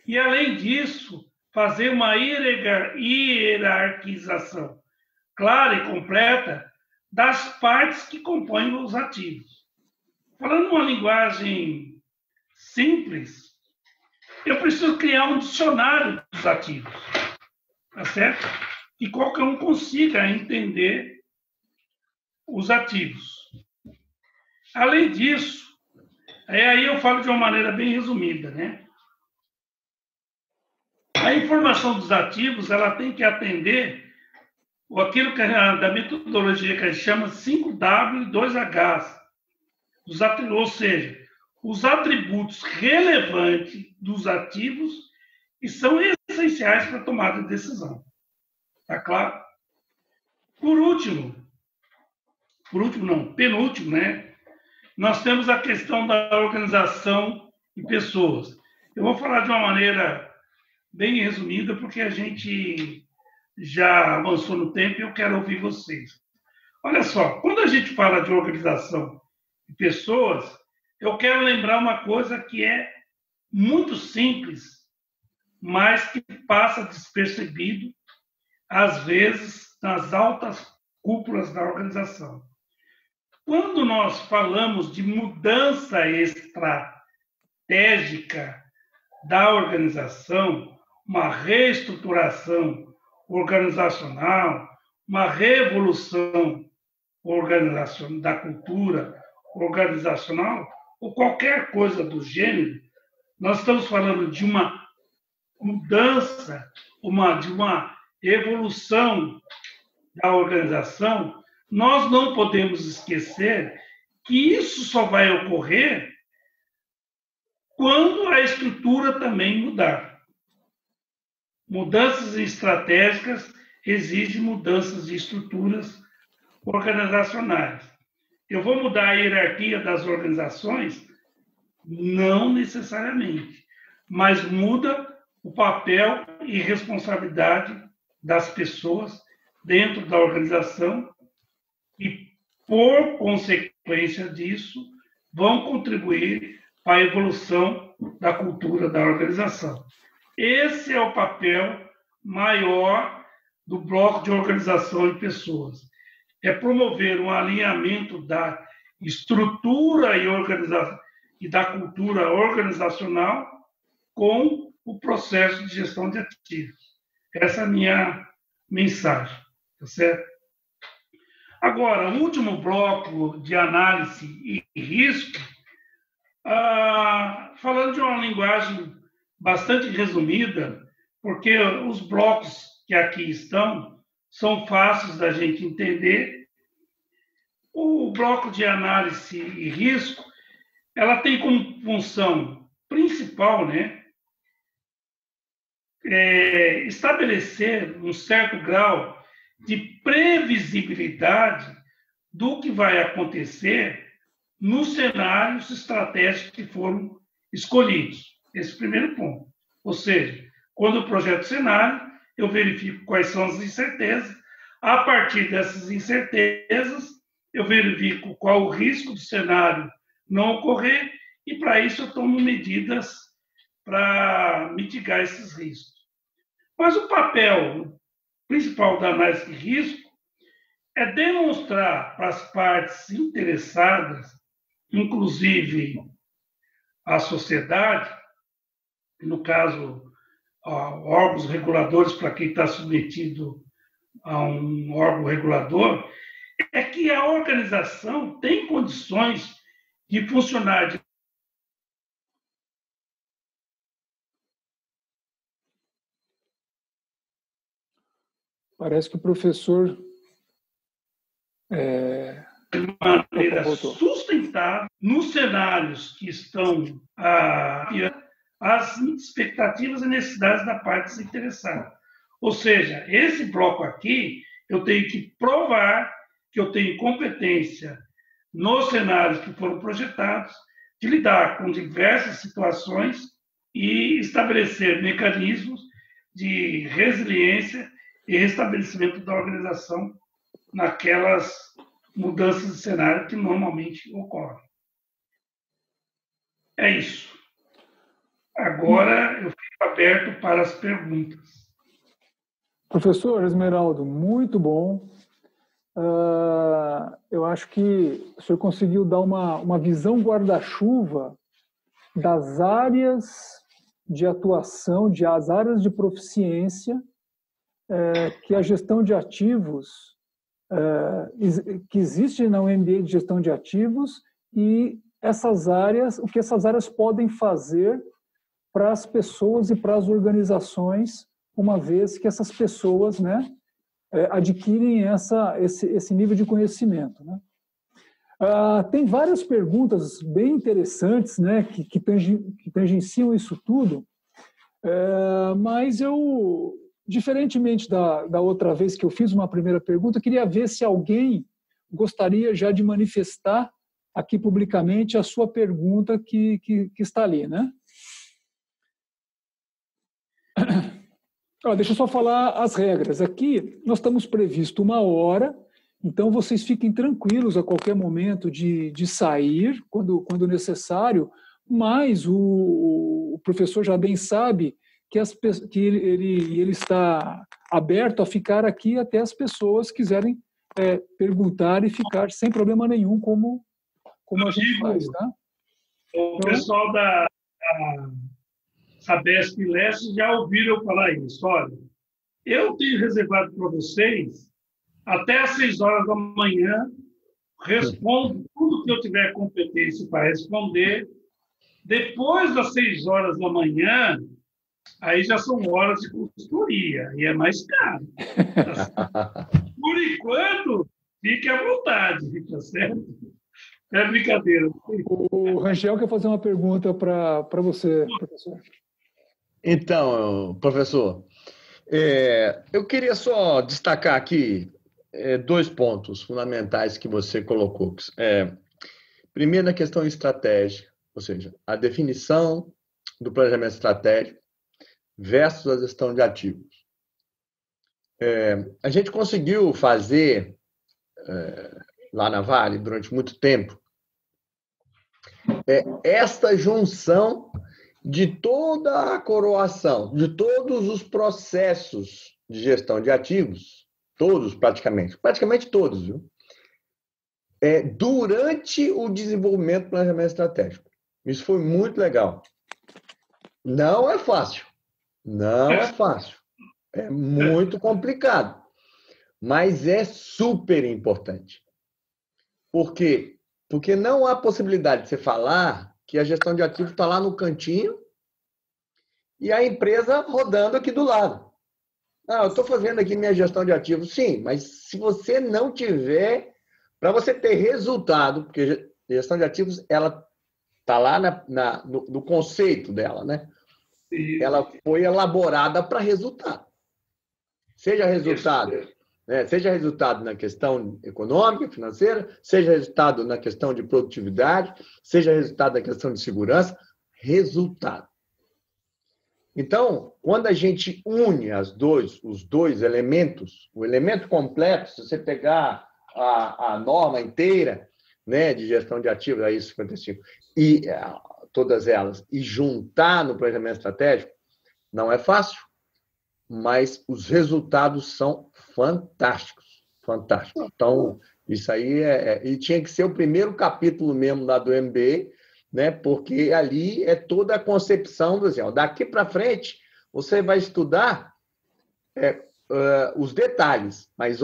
e, além disso, fazer uma hierarquização clara e completa das partes que compõem os ativos. Falando uma linguagem simples, eu preciso criar um dicionário dos ativos, tá certo? Que qualquer um consiga entender os ativos. Além disso, aí eu falo de uma maneira bem resumida, né? A informação dos ativos, ela tem que atender aquilo que da metodologia que a gente chama 5W e 2Hs, ou seja, os atributos relevantes dos ativos que são essenciais para a tomada de decisão. Tá claro? Penúltimo, né? Nós temos a questão da organização de pessoas. Eu vou falar de uma maneira bem resumida, porque a gente já avançou no tempo e eu quero ouvir vocês. Olha só, quando a gente fala de organização de pessoas, eu quero lembrar uma coisa que é muito simples, mas que passa despercebido, às vezes, nas altas cúpulas da organização. Quando nós falamos de mudança estratégica da organização, uma reestruturação organizacional, uma revolução organizacional da cultura organizacional, ou qualquer coisa do gênero, nós estamos falando de uma mudança, de uma evolução da organização. Nós não podemos esquecer que isso só vai ocorrer quando a estrutura também mudar. Mudanças estratégicas exigem mudanças de estruturas organizacionais. Eu vou mudar a hierarquia das organizações? Não necessariamente, mas muda o papel e responsabilidade das pessoas dentro da organização e, por consequência disso, vão contribuir para a evolução da cultura da organização. Esse é o papel maior do bloco de organização de pessoas. É promover um alinhamento da estrutura e da cultura organizacional com o processo de gestão de ativos. Essa é a minha mensagem, tá certo? Agora, o último bloco de análise e risco, falando de uma linguagem bastante resumida, porque os blocos que aqui estão são fáceis da gente entender. O bloco de análise e risco, ela tem como função principal, né, estabelecer um certo grau de previsibilidade do que vai acontecer nos cenários estratégicos que foram escolhidos. Esse é o primeiro ponto. Ou seja, Quando eu projeto o cenário, eu verifico quais são as incertezas. A partir dessas incertezas, eu verifico qual o risco do cenário não ocorrer e, para isso, eu tomo medidas para mitigar esses riscos. Mas o papel principal da análise de risco é demonstrar para as partes interessadas, inclusive a sociedade, no caso, órgãos reguladores, para quem está submetido a um órgão regulador, é que a organização tem condições de funcionar de... Parece que o professor... de maneira sustentável nos cenários que estão as expectativas e necessidades da parte interessada. Ou seja, esse bloco aqui, eu tenho que provar que eu tenho competência nos cenários que foram projetados de lidar com diversas situações e estabelecer mecanismos de resiliência e restabelecimento da organização naquelas mudanças de cenário que normalmente ocorrem. É isso. Agora eu fico aberto para as perguntas. Professor Esmeraldo, muito bom. Eu acho que o senhor conseguiu dar uma visão guarda-chuva das áreas de atuação, das áreas de proficiência que a gestão de ativos, que existe na MBA de gestão de ativos e essas áreas, o que essas áreas podem fazer para as pessoas e para as organizações, uma vez que essas pessoas, né, adquirem esse nível de conhecimento, né? Tem várias perguntas bem interessantes, né, que tangenciam isso tudo, mas eu, diferentemente da outra vez que eu fiz uma primeira pergunta, eu queria ver se alguém gostaria já de manifestar aqui publicamente a sua pergunta que está ali, né? Deixa eu só falar as regras. Aqui nós estamos previsto 1 hora, então vocês fiquem tranquilos a qualquer momento de sair, quando necessário, mas o professor já bem sabe que ele está aberto a ficar aqui até as pessoas quiserem perguntar e ficar sem problema nenhum, como a gente faz, tá? O pessoal da Sabesp Leste já ouviram falar isso. Olha, eu tenho reservado para vocês até às 6 horas da manhã, respondo tudo que eu tiver competência para responder. Depois das 6 horas da manhã, aí já são horas de consultoria e é mais caro. Por enquanto, fique à vontade, tá certo? É brincadeira. O Rangel quer fazer uma pergunta para você, professor. Então, professor, eu queria só destacar aqui 2 pontos fundamentais que você colocou. Primeiro, a questão estratégica, ou seja, a definição do planejamento estratégico versus a gestão de ativos. A gente conseguiu fazer, lá na Vale, durante muito tempo, esta junção de toda a coroação, de todos os processos de gestão de ativos, todos praticamente todos, viu? Durante o desenvolvimento do planejamento estratégico. Isso foi muito legal. Não é fácil. É muito complicado. Mas é super importante. Por quê? Porque não há possibilidade de você falar que a gestão de ativos está lá no cantinho e a empresa rodando aqui do lado. Eu estou fazendo aqui minha gestão de ativos. Sim, mas se você não tiver, para você ter resultado, porque a gestão de ativos ela está lá no conceito dela, né? Ela foi elaborada para resultado. Seja resultado na questão econômica, financeira, seja resultado na questão de produtividade, seja resultado na questão de segurança, resultado. Então, quando a gente une os dois elementos, o elemento completo, se você pegar a norma inteira, né, de gestão de ativos, a ISO 55, e todas elas, e juntar no planejamento estratégico, não é fácil, mas os resultados são fantásticos, fantásticos. Então, isso aí e tinha que ser o primeiro capítulo mesmo lá do MBA, né? Porque ali é toda a concepção do assim, daqui para frente você vai estudar os detalhes, mas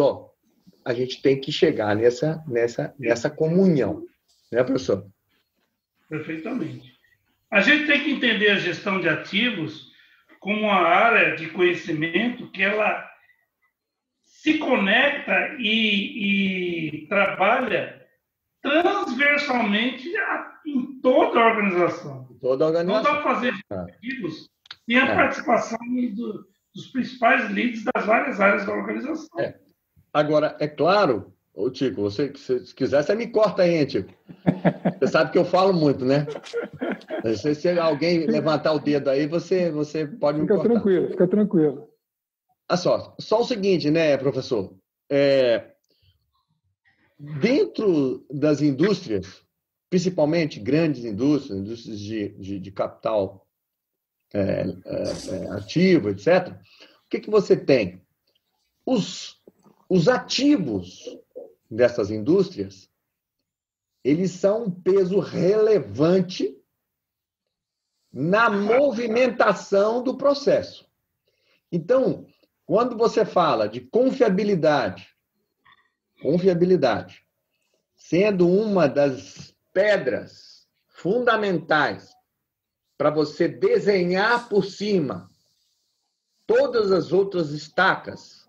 a gente tem que chegar nessa comunhão, né, professor? Perfeitamente. A gente tem que entender a gestão de ativos como uma área de conhecimento que ela se conecta e trabalha transversalmente em toda a organização. Toda a organização. Não dá para fazer ativos sem a participação dos principais líderes das várias áreas da organização. Agora, é claro, Tico, se quiser, você me corta aí, Tico. Você sabe que eu falo muito, né? Se alguém levantar o dedo aí, você pode me cortar. Fica tranquilo. Olha só o seguinte, né, professor? Dentro das indústrias, principalmente grandes indústrias de capital ativo, etc., o que você tem? Os ativos dessas indústrias, eles são um peso relevante na movimentação do processo. Então, quando você fala de confiabilidade, sendo uma das pedras fundamentais para você desenhar por cima todas as outras estacas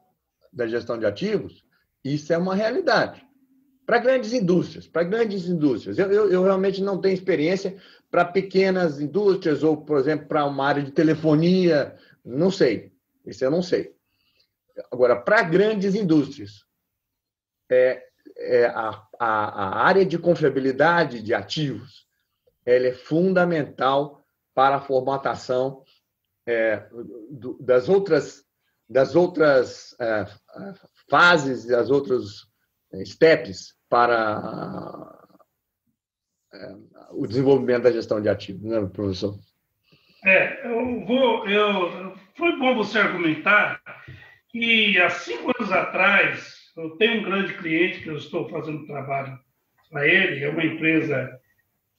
da gestão de ativos, isso é uma realidade. Para grandes indústrias. Eu realmente não tenho experiência para pequenas indústrias ou, por exemplo, para uma área de telefonia, não sei. Isso eu não sei. Agora, para grandes indústrias, a área de confiabilidade de ativos ela é fundamental para a formatação das outras fases, das outras steps para o desenvolvimento da gestão de ativos, né, professor? Foi bom você argumentar que há 5 anos atrás eu tenho um grande cliente que eu estou fazendo trabalho para ele, é uma empresa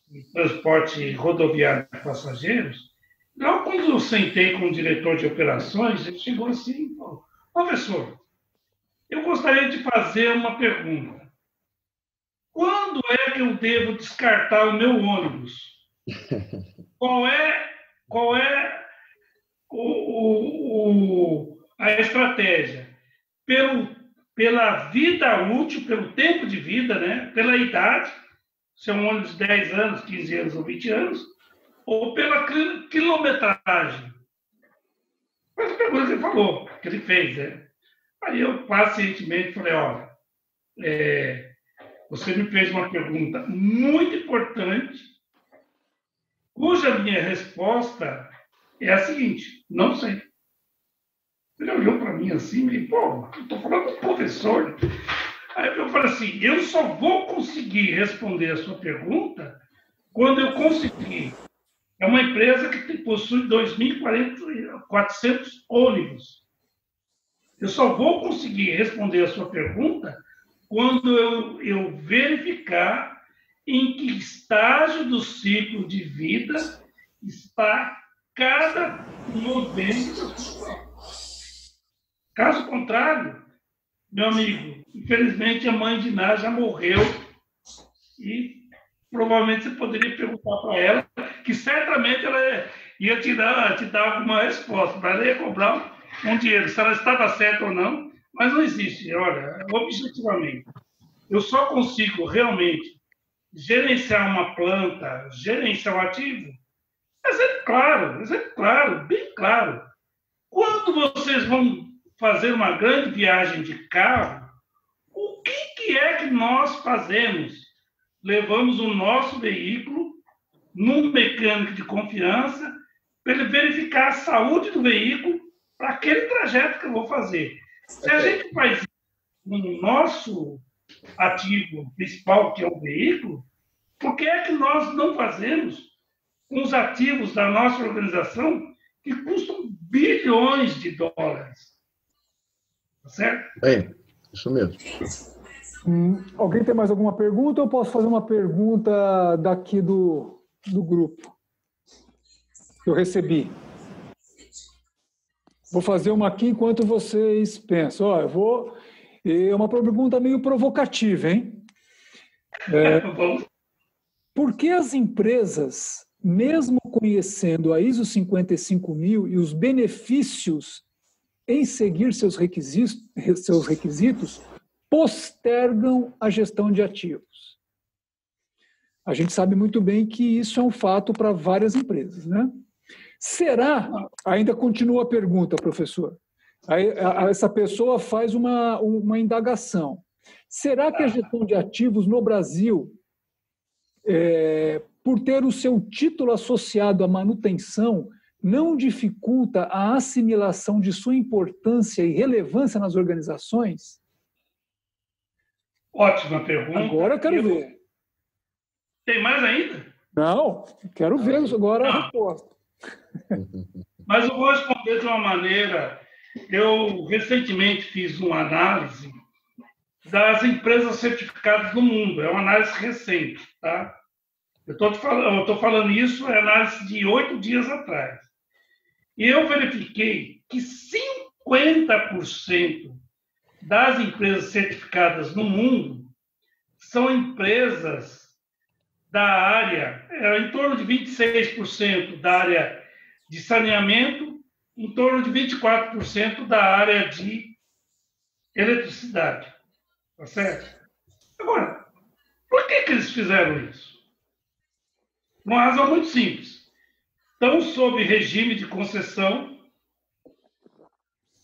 de transporte rodoviário de passageiros. Logo quando eu sentei com o diretor de operações, ele chegou assim e falou: professor, eu gostaria de fazer uma pergunta. Quando é que eu devo descartar o meu ônibus? Qual é a estratégia? Pela vida útil, pelo tempo de vida, né? Pela idade, se é um ônibus de 10 anos, 15 anos ou 20 anos, ou pela quilometragem? Mas a pergunta que ele falou, que ele fez, né? Aí eu pacientemente falei: olha, você me fez uma pergunta muito importante, cuja minha resposta é a seguinte: não sei. Ele olhou para mim assim e falou: eu estou falando com o professor. Aí eu falei assim: eu só vou conseguir responder a sua pergunta quando eu conseguir. É uma empresa que possui 2.400 ônibus. Eu só vou conseguir responder a sua pergunta quando eu verificar em que estágio do ciclo de vida está cada modelo. Caso contrário, meu amigo, infelizmente a mãe de Ná já morreu e provavelmente você poderia perguntar para ela, que certamente ela ia te dar alguma resposta, mas ela ia cobrar um dinheiro, se ela estava certa ou não, mas não existe. Olha, objetivamente, eu só consigo realmente gerenciar uma planta, gerenciar um ativo, claro, bem claro. Quando vocês vão fazer uma grande viagem de carro, o que é que nós fazemos? Levamos o nosso veículo num mecânico de confiança para ele verificar a saúde do veículo para aquele trajeto que eu vou fazer. Se a gente faz isso no nosso ativo principal, que é o veículo, por que é que nós não fazemos com os ativos da nossa organização que custam bilhões de dólares? Tá certo? É, isso mesmo. Alguém tem mais alguma pergunta ou eu posso fazer uma pergunta daqui do grupo que eu recebi? Vou fazer uma aqui enquanto vocês pensam. Ó, é uma pergunta meio provocativa, hein? Por que as empresas, mesmo conhecendo a ISO 55000 e os benefícios em seguir seus requisitos, postergam a gestão de ativos? A gente sabe muito bem que isso é um fato para várias empresas, né? Será, ainda continua a pergunta, professor, essa pessoa faz uma indagação. Será que a gestão de ativos no Brasil, por ter o seu título associado à manutenção, não dificulta a assimilação de sua importância e relevância nas organizações? Ótima pergunta. Agora eu quero ver. Tem mais ainda? Não, quero ver agora a resposta. Mas eu vou responder de uma maneira... Eu recentemente fiz uma análise das empresas certificadas no mundo. É uma análise recente, tá? Eu estou falando isso, é análise de 8 dias atrás. E eu verifiquei que 50% das empresas certificadas no mundo são empresas da área, em torno de 26% da área de saneamento, em torno de 24% da área de eletricidade. Tá certo? Agora, por que eles fizeram isso? Uma razão muito simples. Estão sob regime de concessão,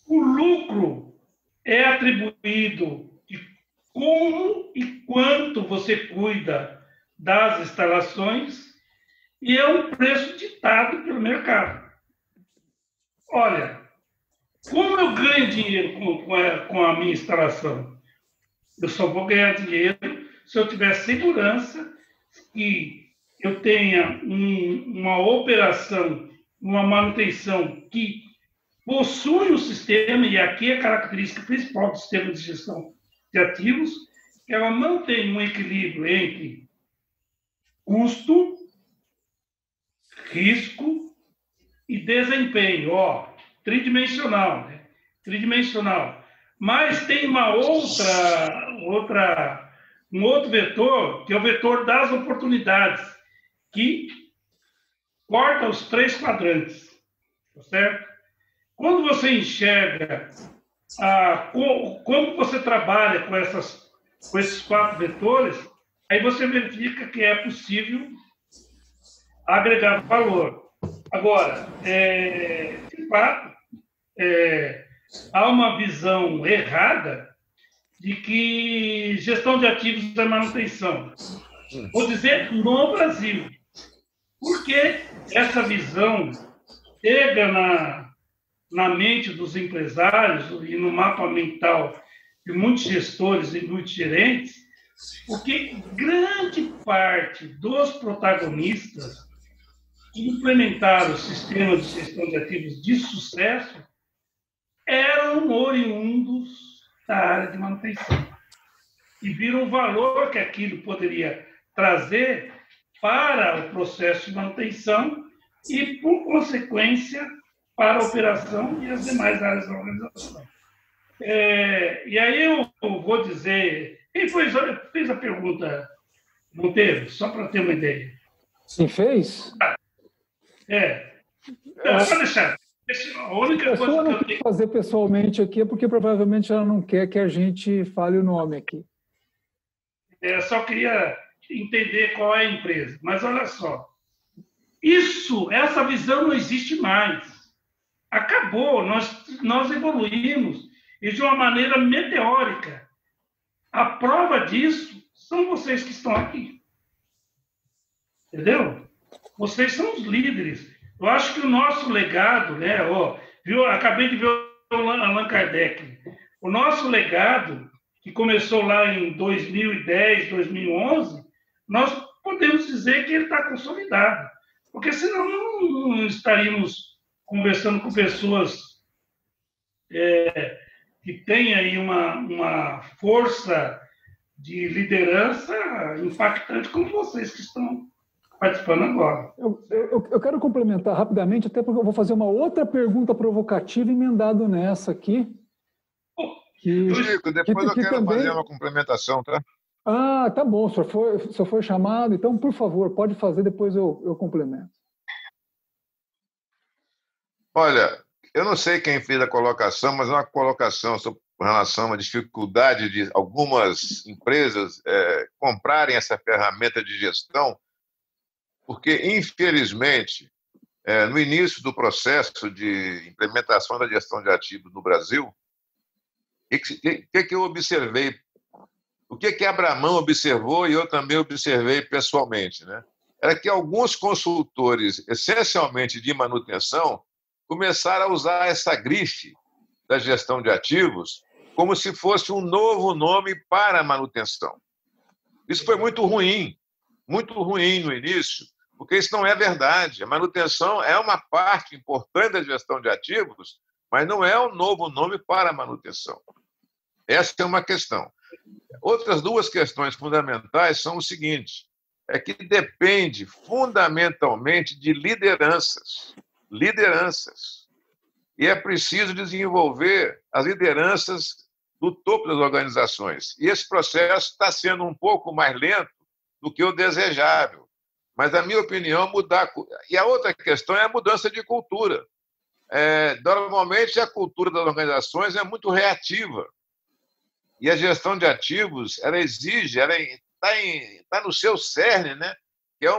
o lucro é atribuído de como e quanto você cuida das instalações e é um preço ditado pelo mercado. Olha, como eu ganho dinheiro com a minha instalação? Eu só vou ganhar dinheiro se eu tiver segurança que eu tenha uma operação, uma manutenção que possui um sistema, e aqui é a característica principal do sistema de gestão de ativos, que ela mantém um equilíbrio entre custo, risco e desempenho, tridimensional, né? Tridimensional. Mas tem um outro vetor, que é o vetor das oportunidades, que corta os 3 quadrantes, tá certo? Quando você enxerga como você trabalha com esses 4 vetores, aí você verifica que é possível agregar valor. Agora, de fato, há uma visão errada de que gestão de ativos é manutenção. Vou dizer no Brasil. Porque essa visão chega na mente dos empresários e no mapa mental de muitos gestores e muitos gerentes, porque grande parte dos protagonistas que implementaram o sistema de gestão de ativos de sucesso eram oriundos da área de manutenção e viram o valor que aquilo poderia trazer para o processo de manutenção e, por consequência, para a operação e as demais áreas da organização. E aí eu vou dizer... Quem fez a pergunta, Monteiro? Só para ter uma ideia. Quem fez? Só deixar. A única coisa que eu tenho que fazer pessoalmente aqui é porque provavelmente ela não quer que a gente fale o nome aqui. Eu só queria entender qual é a empresa. Mas olha só. Essa visão não existe mais. Acabou. Nós evoluímos e de uma maneira meteórica. A prova disso são vocês que estão aqui. Entendeu? Vocês são os líderes Eu acho que o nosso legado, né? Viu? Acabei de ver o Allan Kardec. O nosso legado, que começou lá em 2010, 2011, nós podemos dizer que ele está consolidado. Porque senão não estaríamos conversando com pessoas que têm aí uma força de liderança impactante como vocês que estão participando agora. Eu quero complementar rapidamente, até porque eu vou fazer uma outra pergunta provocativa emendado nessa aqui. Chico, depois eu quero também... fazer uma complementação, tá? Ah, tá bom, o senhor foi chamado, então, por favor, pode fazer, depois eu complemento. Olha, eu não sei quem fez a colocação, mas é uma colocação sobre relação à dificuldade de algumas empresas comprarem essa ferramenta de gestão, porque, infelizmente, no início do processo de implementação da gestão de ativos no Brasil, o que eu observei? O que Abramão observou e eu também observei pessoalmente, né? Era que alguns consultores, essencialmente de manutenção, começaram a usar essa grife da gestão de ativos como se fosse um novo nome para a manutenção. Isso foi muito ruim no início, porque isso não é verdade. A manutenção é uma parte importante da gestão de ativos, mas não é um novo nome para a manutenção. Essa é uma questão. Outras duas questões fundamentais são o seguinte, é que depende fundamentalmente de lideranças. E é preciso desenvolver as lideranças do topo das organizações. E esse processo está sendo um pouco mais lento do que o desejável. Mas, na minha opinião, mudar... E a outra questão é a mudança de cultura. Normalmente, a cultura das organizações é muito reativa. E a gestão de ativos, ela exige, ela está no seu cerne, né? Que é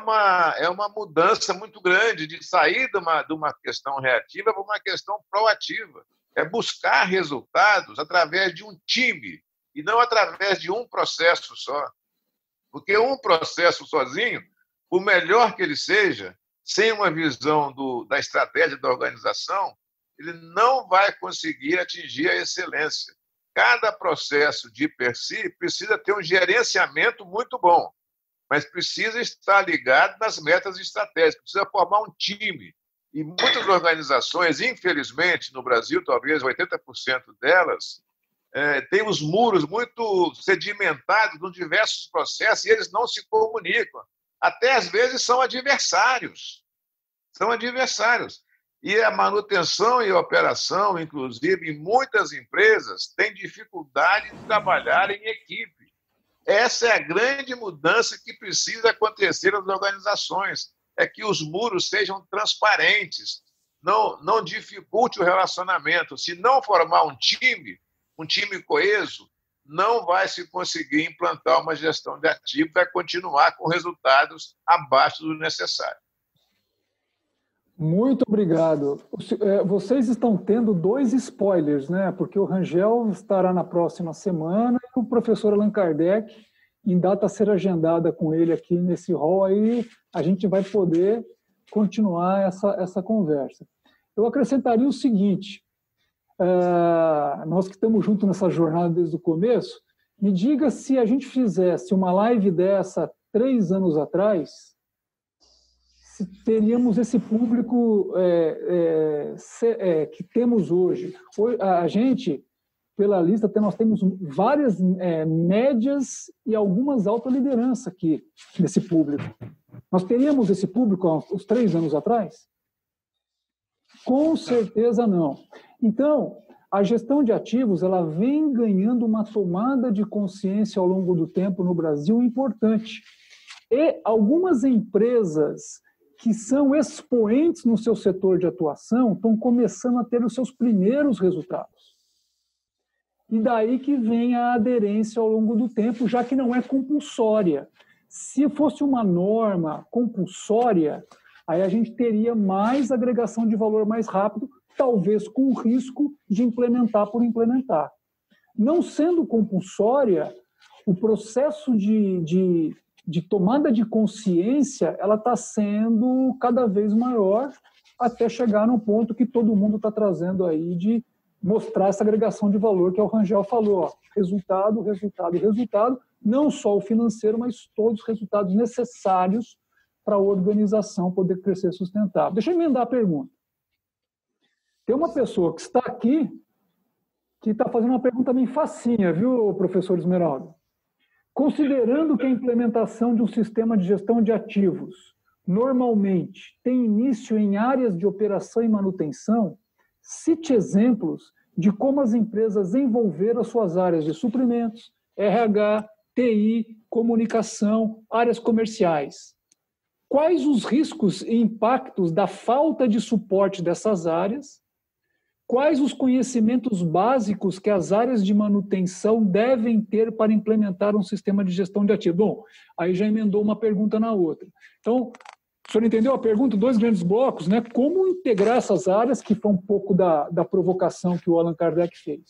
uma mudança muito grande de sair de uma questão reativa para uma questão proativa. É buscar resultados através de um time e não através de um processo só. Porque um processo sozinho, por melhor que ele seja, sem uma visão da estratégia da organização, ele não vai conseguir atingir a excelência. Cada processo de per si precisa ter um gerenciamento muito bom, mas precisa estar ligado nas metas estratégicas, precisa formar um time. E muitas organizações, infelizmente, no Brasil, talvez 80% delas, têm os muros muito sedimentados nos diversos processos e eles não se comunicam. Até, às vezes, são adversários. E a manutenção e a operação, inclusive, em muitas empresas, têm dificuldade de trabalhar em equipe. Essa é a grande mudança que precisa acontecer nas organizações, é que os muros sejam transparentes, não dificulte o relacionamento. Se não formar um time coeso, não vai se conseguir implantar uma gestão de ativos, vai continuar com resultados abaixo do necessário. Muito obrigado. Vocês estão tendo 2 spoilers, né? Porque o Rangel estará na próxima semana e o professor Allan Kardec, em data a ser agendada com ele aqui nesse hall, aí a gente vai poder continuar essa conversa. Eu acrescentaria o seguinte, nós que estamos juntos nessa jornada desde o começo, me diga se a gente fizesse uma live dessa 3 anos atrás, se teríamos esse público que temos hoje. A gente, pela lista, nós temos várias médias e algumas alta liderança aqui nesse público. Nós teríamos esse público há uns 3 anos atrás? Com certeza não. Então, a gestão de ativos ela vem ganhando uma tomada de consciência ao longo do tempo no Brasil importante. E algumas empresas que são expoentes no seu setor de atuação estão começando a ter os seus primeiros resultados. E daí que vem a aderência ao longo do tempo, já que não é compulsória. Se fosse uma norma compulsória, aí a gente teria mais agregação de valor mais rápido, talvez com o risco de implementar por implementar. Não sendo compulsória, o processo de tomada de consciência ela está sendo cada vez maior até chegar num ponto que todo mundo está trazendo aí de mostrar essa agregação de valor que o Rangel falou. Ó, resultado, resultado e resultado, não só o financeiro, mas todos os resultados necessários para a organização poder crescer sustentável. Deixa eu emendar a pergunta. Tem uma pessoa que está aqui que está fazendo uma pergunta bem facinha, viu, professor Esmeralda? Considerando que a implementação de um sistema de gestão de ativos normalmente tem início em áreas de operação e manutenção, cite exemplos de como as empresas envolveram as suas áreas de suprimentos, RH, TI, comunicação, áreas comerciais. Quais os riscos e impactos da falta de suporte dessas áreas? Quais os conhecimentos básicos que as áreas de manutenção devem ter para implementar um sistema de gestão de ativos? Bom, aí já emendou uma pergunta na outra. Então, o senhor entendeu a pergunta? 2 grandes blocos, né? Como integrar essas áreas, que foi um pouco da provocação que o Allan Kardec fez.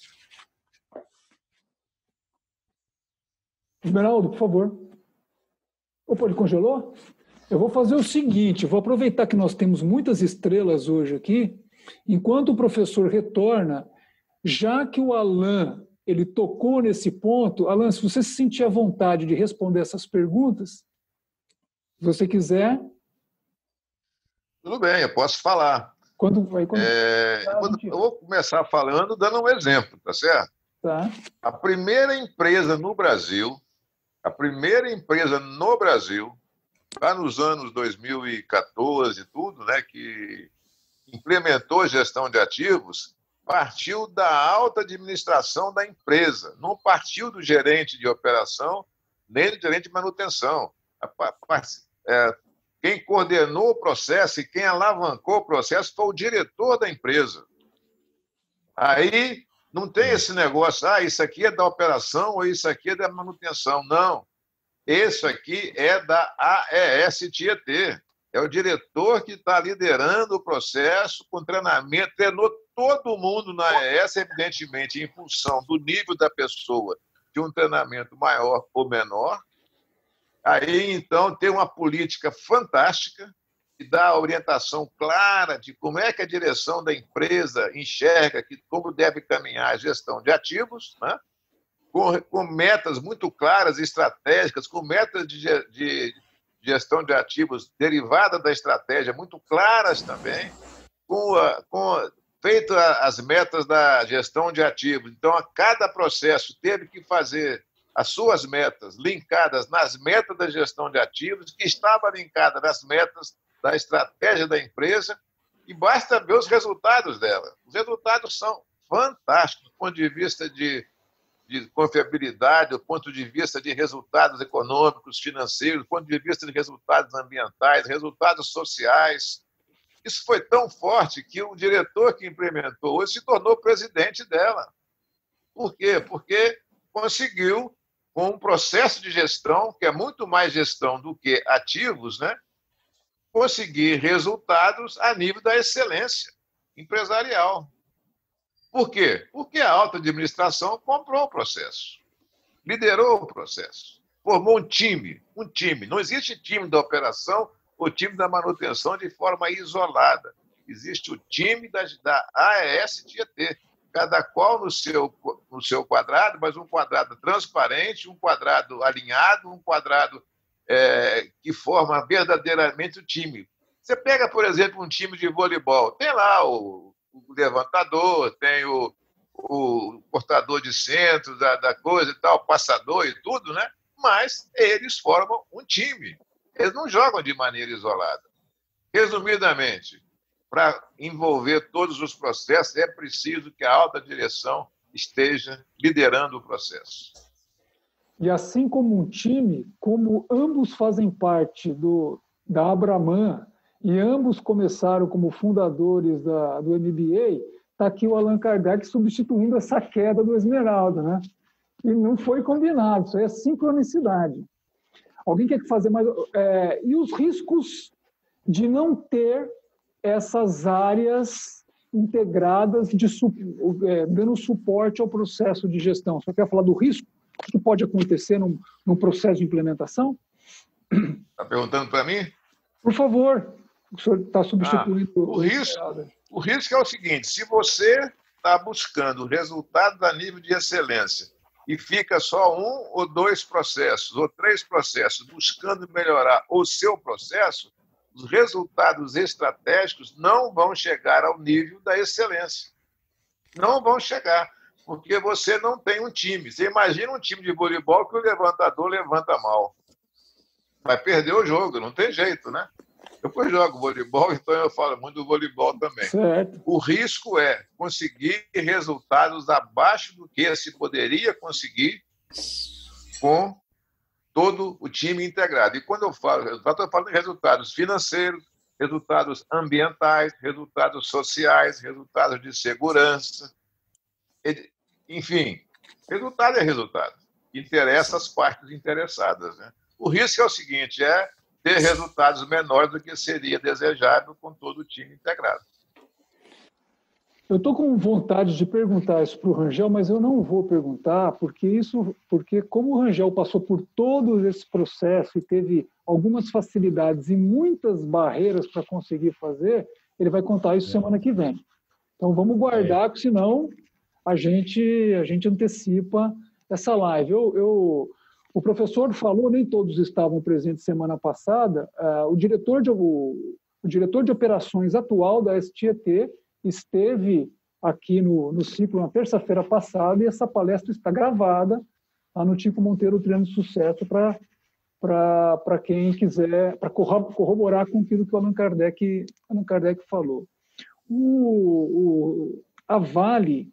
Esmeraldo, por favor. Opa, ele congelou? Eu vou fazer o seguinte, vou aproveitar que nós temos muitas estrelas hoje aqui, enquanto o professor retorna, já que o Allan, ele tocou nesse ponto, Allan, se você se sentir à vontade de responder essas perguntas, se você quiser... Tudo bem, eu posso falar. Eu vou começar falando, dando um exemplo, tá certo? Tá. A primeira empresa no Brasil, lá nos anos 2014 e tudo, né, que implementou gestão de ativos, partiu da alta administração da empresa, não partiu do gerente de operação, nem do gerente de manutenção. Quem coordenou o processo e quem alavancou o processo foi o diretor da empresa. Aí não tem esse negócio, isso aqui é da operação ou isso aqui é da manutenção. Não. Esse aqui é da AES Tietê. É o diretor que está liderando o processo com treinamento, treinou todo mundo na AES, evidentemente, em função do nível da pessoa, de um treinamento maior ou menor. Aí, então, tem uma política fantástica que dá a orientação clara de como é que a direção da empresa enxerga como deve caminhar a gestão de ativos, né? Com metas muito claras e estratégicas, com metas de gestão de ativos derivada da estratégia muito claras também, feito as metas da gestão de ativos. Então, a cada processo teve que fazer as suas metas linkadas nas metas da gestão de ativos, que estava linkada nas metas da estratégia da empresa, e basta ver os resultados dela. Os resultados são fantásticos do ponto de vista de confiabilidade, do ponto de vista de resultados econômicos, financeiros, do ponto de vista de resultados ambientais, resultados sociais. Isso foi tão forte que o diretor que implementou hoje se tornou presidente dela. Por quê? Porque conseguiu, com um processo de gestão, que é muito mais gestão do que ativos, né, conseguir resultados a nível da excelência empresarial. Por quê? Porque a alta administração comprou o processo, liderou o processo, formou um time. Não existe time da operação ou time da manutenção de forma isolada. Existe o time da AES Tietê, cada qual no seu quadrado, mas um quadrado transparente, um quadrado alinhado, um quadrado que forma verdadeiramente o time. Você pega, por exemplo, um time de voleibol, tem lá o levantador, tem o portador de centro da coisa e tal, o passador e tudo, né? Mas eles formam um time. Eles não jogam de maneira isolada. Resumidamente, para envolver todos os processos, é preciso que a alta direção esteja liderando o processo. E assim como um time, como ambos fazem parte da Abraman e ambos começaram como fundadores do MBA, está aqui o Allan Kardec substituindo essa queda do Esmeralda, né? E não foi combinado, isso aí é sincronicidade. Alguém quer fazer mais... e os riscos de não ter essas áreas integradas, dando suporte ao processo de gestão. Você quer falar do risco que pode acontecer num processo de implementação? Está perguntando para mim? Por favor. O senhor está substituindo o risco é o seguinte: se você está buscando resultados a nível de excelência e fica só 1 ou 2 processos ou 3 processos buscando melhorar o seu processo, os resultados estratégicos não vão chegar ao nível da excelência. Não vão chegar, porque você não tem um time. Você imagina um time de voleibol que o levantador levanta mal. Vai perder o jogo, não tem jeito, né? Eu jogo voleibol, então eu falo muito do voleibol também. Certo. O risco é conseguir resultados abaixo do que se poderia conseguir com todo o time integrado. E quando eu falo resultado, eu falo de resultados financeiros, resultados ambientais, resultados sociais, resultados de segurança. Enfim, resultado é resultado. Interessa as partes interessadas, né? O risco é o seguinte, é ter resultados menores do que seria desejável com todo o time integrado. Eu estou com vontade de perguntar isso para o Rangel, mas eu não vou perguntar, porque como o Rangel passou por todo esse processo e teve algumas facilidades e muitas barreiras para conseguir fazer, ele vai contar isso semana que vem. Então vamos guardar, porque senão a gente antecipa essa live. O professor falou, nem todos estavam presentes semana passada, o diretor de operações atual da STET esteve aqui no ciclo na terça-feira passada e essa palestra está gravada lá no Tico Monteiro Treino de Sucesso para quem quiser, para corroborar com aquilo que o Allan Kardec falou. A Vale,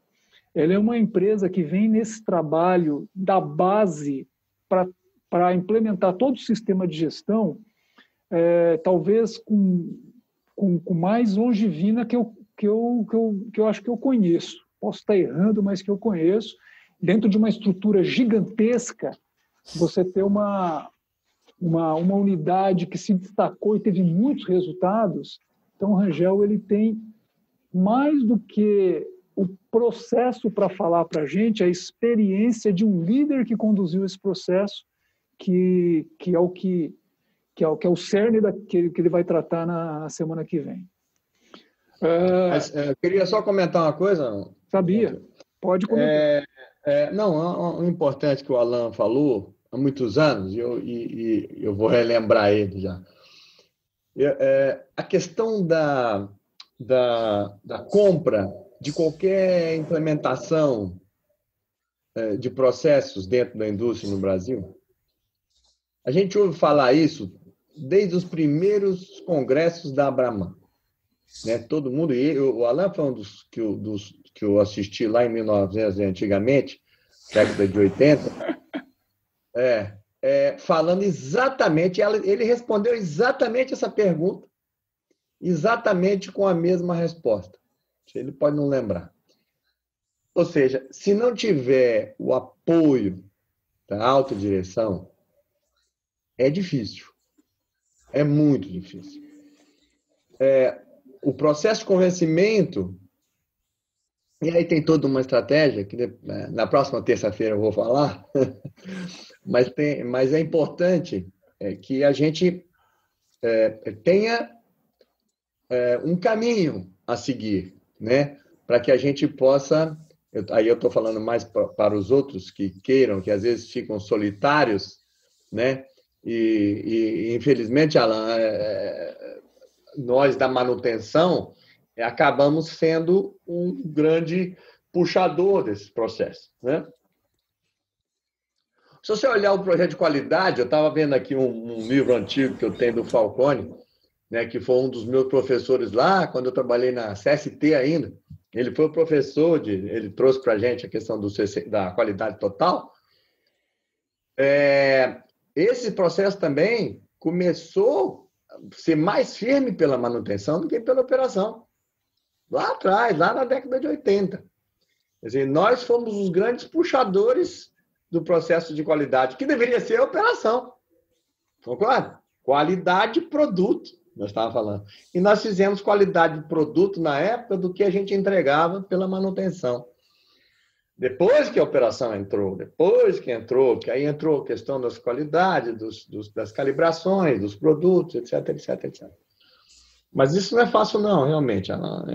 ela é uma empresa que vem nesse trabalho da base para implementar todo o sistema de gestão, talvez com mais longevina que eu acho que eu conheço. Posso estar errando, mas que eu conheço. Dentro de uma estrutura gigantesca, você ter uma unidade que se destacou e teve muitos resultados. Então, o Rangel ele tem mais do que o processo para falar para a gente, a experiência de um líder que conduziu esse processo, que é o cerne que ele vai tratar na semana que vem. Eu queria só comentar uma coisa. Sabia? Pode comentar. Não, o importante que o Allan falou há muitos anos, e eu vou relembrar ele já. A questão da compra de qualquer implementação de processos dentro da indústria no Brasil, a gente ouve falar isso desde os primeiros congressos da Abraman. Né? Todo mundo, e o Allan foi um dos que eu assisti lá em 1900, antigamente, década de 80, falando exatamente, ele respondeu exatamente essa pergunta, exatamente com a mesma resposta. Ele pode não lembrar. Ou seja, se não tiver o apoio da alta direção, é difícil. É muito difícil. O processo de convencimento, e aí tem toda uma estratégia, que na próxima terça-feira eu vou falar, mas é importante que a gente tenha um caminho a seguir, né? Para que a gente possa... Aí eu estou falando mais para os outros que queiram, que às vezes ficam solitários, né? E infelizmente, Allan, nós da manutenção acabamos sendo um grande puxador desse processo, né? Se você olhar o projeto de qualidade, eu estava vendo aqui um livro antigo que eu tenho do Falcone, né, que foi um dos meus professores lá, quando eu trabalhei na CST ainda. Ele foi o professor, ele trouxe para a gente a questão da qualidade total. Esse processo também começou a ser mais firme pela manutenção do que pela operação. Lá atrás, lá na década de 80. Quer dizer, nós fomos os grandes puxadores do processo de qualidade, que deveria ser a operação. Concorda? Qualidade produto, nós estávamos falando. E nós fizemos qualidade de produto na época do que a gente entregava pela manutenção. Depois que a operação entrou, que aí entrou a questão das qualidades, das calibrações, dos produtos, etc, etc, etc. Mas isso não é fácil, não, realmente, Alan.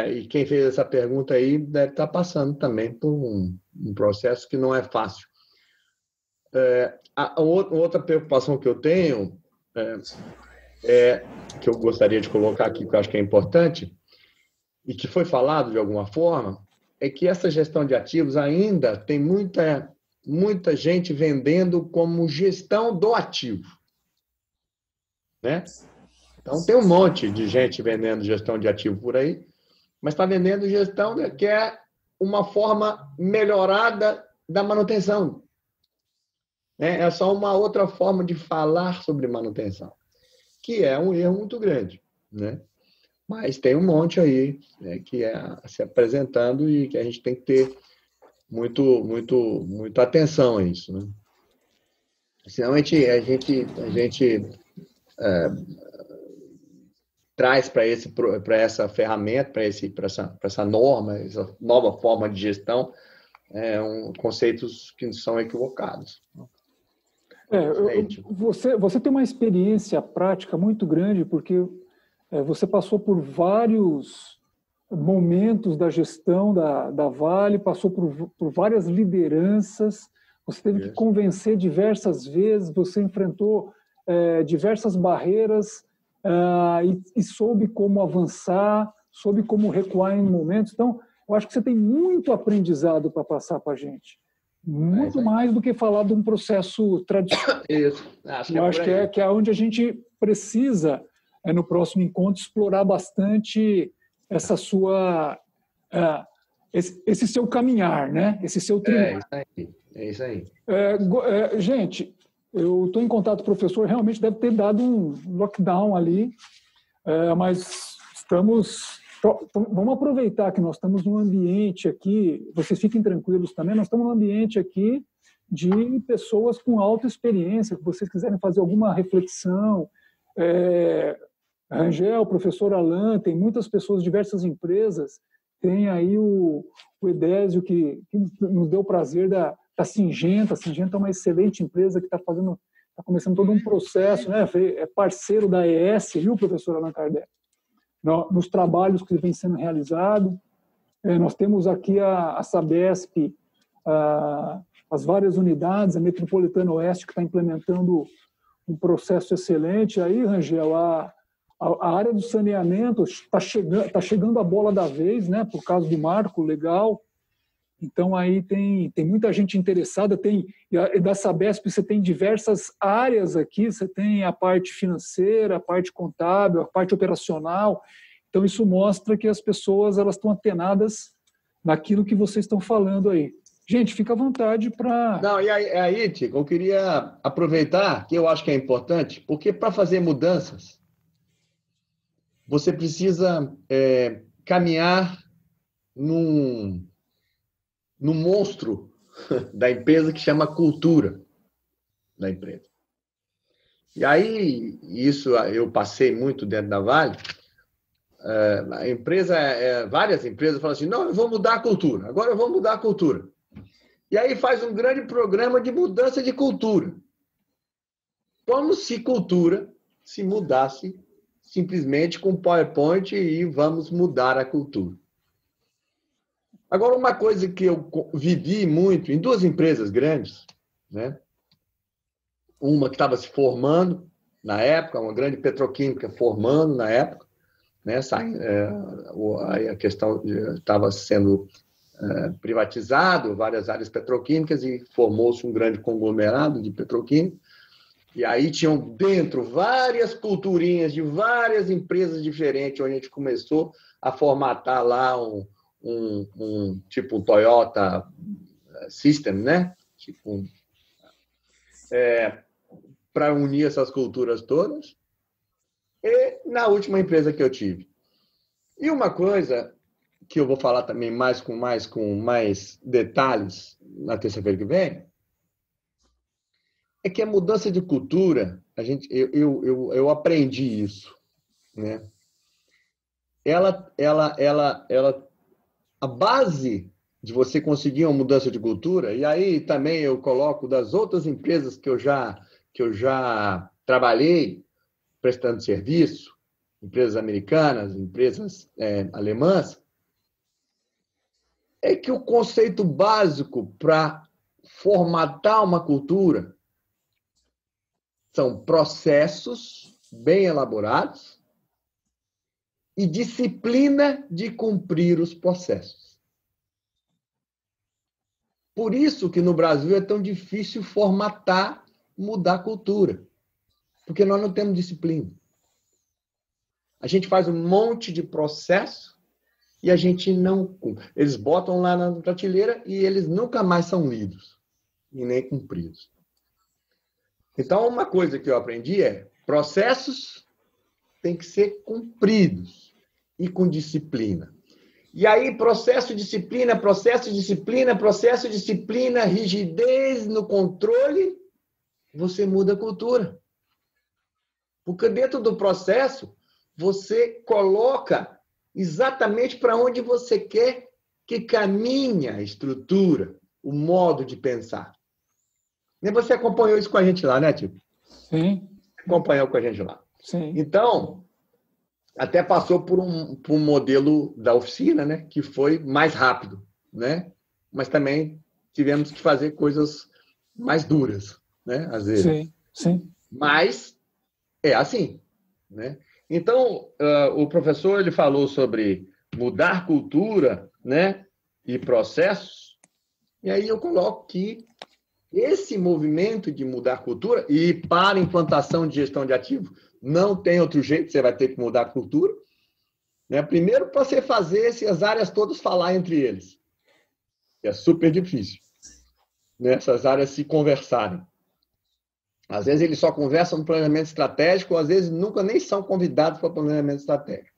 E quem fez essa pergunta aí deve estar passando também por um processo que não é fácil. A outra preocupação que eu tenho, que eu gostaria de colocar aqui, que eu acho que é importante, e que foi falado de alguma forma, é que essa gestão de ativos ainda tem muita gente vendendo como gestão do ativo, né? Então, tem um monte de gente vendendo gestão de ativo por aí, mas está vendendo gestão que é uma forma melhorada da manutenção. É só uma outra forma de falar sobre manutenção, que é um erro muito grande, né? Mas tem um monte aí, né, que se apresentando e que a gente tem que ter muita atenção a isso, né? Senão a gente traz para essa ferramenta, para essa norma, essa nova forma de gestão, conceitos que são equivocados. Você tem uma experiência prática muito grande, porque você passou por vários momentos da gestão da Vale, passou por várias lideranças, você teve que convencer diversas vezes, você enfrentou diversas barreiras e soube como avançar, soube como recuar em momentos. Então, eu acho que você tem muito aprendizado para passar para a gente. Muito mais do que falar de um processo tradicional. Isso. Eu acho que é onde a gente precisa, no próximo encontro, explorar bastante essa sua, esse seu caminhar, né? Esse seu trilhar. É isso aí. Gente, eu estou em contato com o professor, realmente deve ter dado um lockdown ali, mas vamos aproveitar que nós estamos num ambiente aqui, vocês fiquem tranquilos também, nós estamos num ambiente aqui de pessoas com alta experiência, se vocês quiserem fazer alguma reflexão, Rangel, professor Alan, tem muitas pessoas, diversas empresas, tem aí o Edésio, que nos deu o prazer da Syngenta. A Syngenta é uma excelente empresa que está começando todo um processo, né? É parceiro da ES, viu, professor Allan Kardec? Nos trabalhos que vem sendo realizado. Nós temos aqui a Sabesp, as várias unidades, a Metropolitana Oeste, que está implementando um processo excelente. Aí, Rangel, a área do saneamento está chegando a bola da vez, né, por causa do marco legal. Então, aí tem muita gente interessada. E da Sabesp você tem diversas áreas aqui, você tem a parte financeira, a parte contábil, a parte operacional. Então, isso mostra que as pessoas estão antenadas naquilo que vocês estão falando aí. Gente, fica à vontade para... Não, e aí, Tico, eu queria aproveitar, que eu acho que é importante, porque para fazer mudanças, você precisa caminhar num monstro da empresa que chama cultura da empresa. E aí, isso eu passei muito dentro da Vale, a empresa, várias empresas falam assim, não, eu vou mudar a cultura, agora eu vou mudar a cultura. E aí faz um grande programa de mudança de cultura. Como se cultura se mudasse simplesmente com PowerPoint e vamos mudar a cultura. Agora, uma coisa que eu vivi muito em duas empresas grandes, né? Uma que estava se formando na época, uma grande petroquímica formando na época, né? A questão estava sendo privatizado, várias áreas petroquímicas, e formou-se um grande conglomerado de petroquímica. E aí tinham dentro várias culturinhas de várias empresas diferentes, onde a gente começou a formatar lá tipo um Toyota System, né? Para unir essas culturas todas. E na última empresa que eu tive. E uma coisa que eu vou falar também com mais detalhes na terça-feira que vem, é que a mudança de cultura, eu aprendi isso, né? A base de você conseguir uma mudança de cultura, e aí também eu coloco das outras empresas que eu já trabalhei prestando serviço, empresas americanas, empresas alemãs, é que o conceito básico para formatar uma cultura são processos bem elaborados e disciplina de cumprir os processos. Por isso que no Brasil é tão difícil formatar, mudar a cultura, porque nós não temos disciplina. A gente faz um monte de processo e a gente não cumpre. Eles botam lá na prateleira e eles nunca mais são lidos e nem cumpridos. Então, uma coisa que eu aprendi é processos têm que ser cumpridos e com disciplina. E aí, processo, disciplina, rigidez no controle, você muda a cultura. Porque dentro do processo, você coloca exatamente para onde você quer que caminhe a estrutura, o modo de pensar. E você acompanhou isso com a gente lá, né, Tipo? Sim. Acompanhou com a gente lá. Sim. Então, até passou por um modelo da oficina, né, que foi mais rápido, né? Mas também tivemos que fazer coisas mais duras, né, às vezes. Sim, sim. Mas é assim, né? Então, o professor ele falou sobre mudar cultura, né, e processos, e aí eu coloco que esse movimento de mudar cultura, e para implantação de gestão de ativos, não tem outro jeito, você vai ter que mudar a cultura. Né? Primeiro, para você fazer essas áreas todas falar entre eles. É super difícil. Né? Essas áreas se conversarem. Às vezes eles só conversam no planejamento estratégico, ou às vezes nunca nem são convidados para o planejamento estratégico.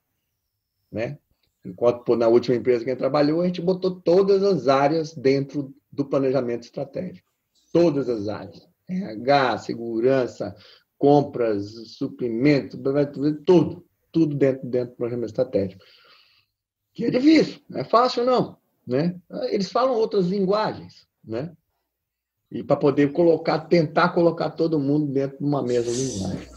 Né? Enquanto na última empresa que a gente trabalhou, a gente botou todas as áreas dentro do planejamento estratégico. Todas as áreas. RH, segurança, compras, suprimento, tudo. Tudo dentro do planejamento estratégico. Que é difícil, não é fácil, não. Né? Eles falam outras linguagens, né? E para poder tentar colocar todo mundo dentro de uma mesma linguagem.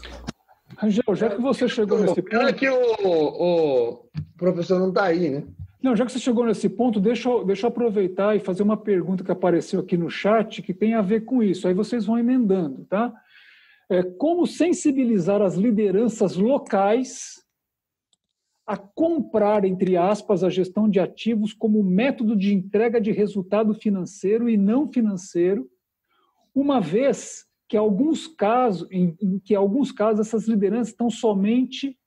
Rangel, já que você chegou nesse ponto... É que o professor não está aí, né? Não, já que você chegou nesse ponto, deixa eu aproveitar e fazer uma pergunta que apareceu aqui no chat que tem a ver com isso. Aí vocês vão emendando, tá? Como sensibilizar as lideranças locais a comprar, entre aspas, a gestão de ativos como método de entrega de resultado financeiro e não financeiro, uma vez que em alguns casos essas lideranças estão somente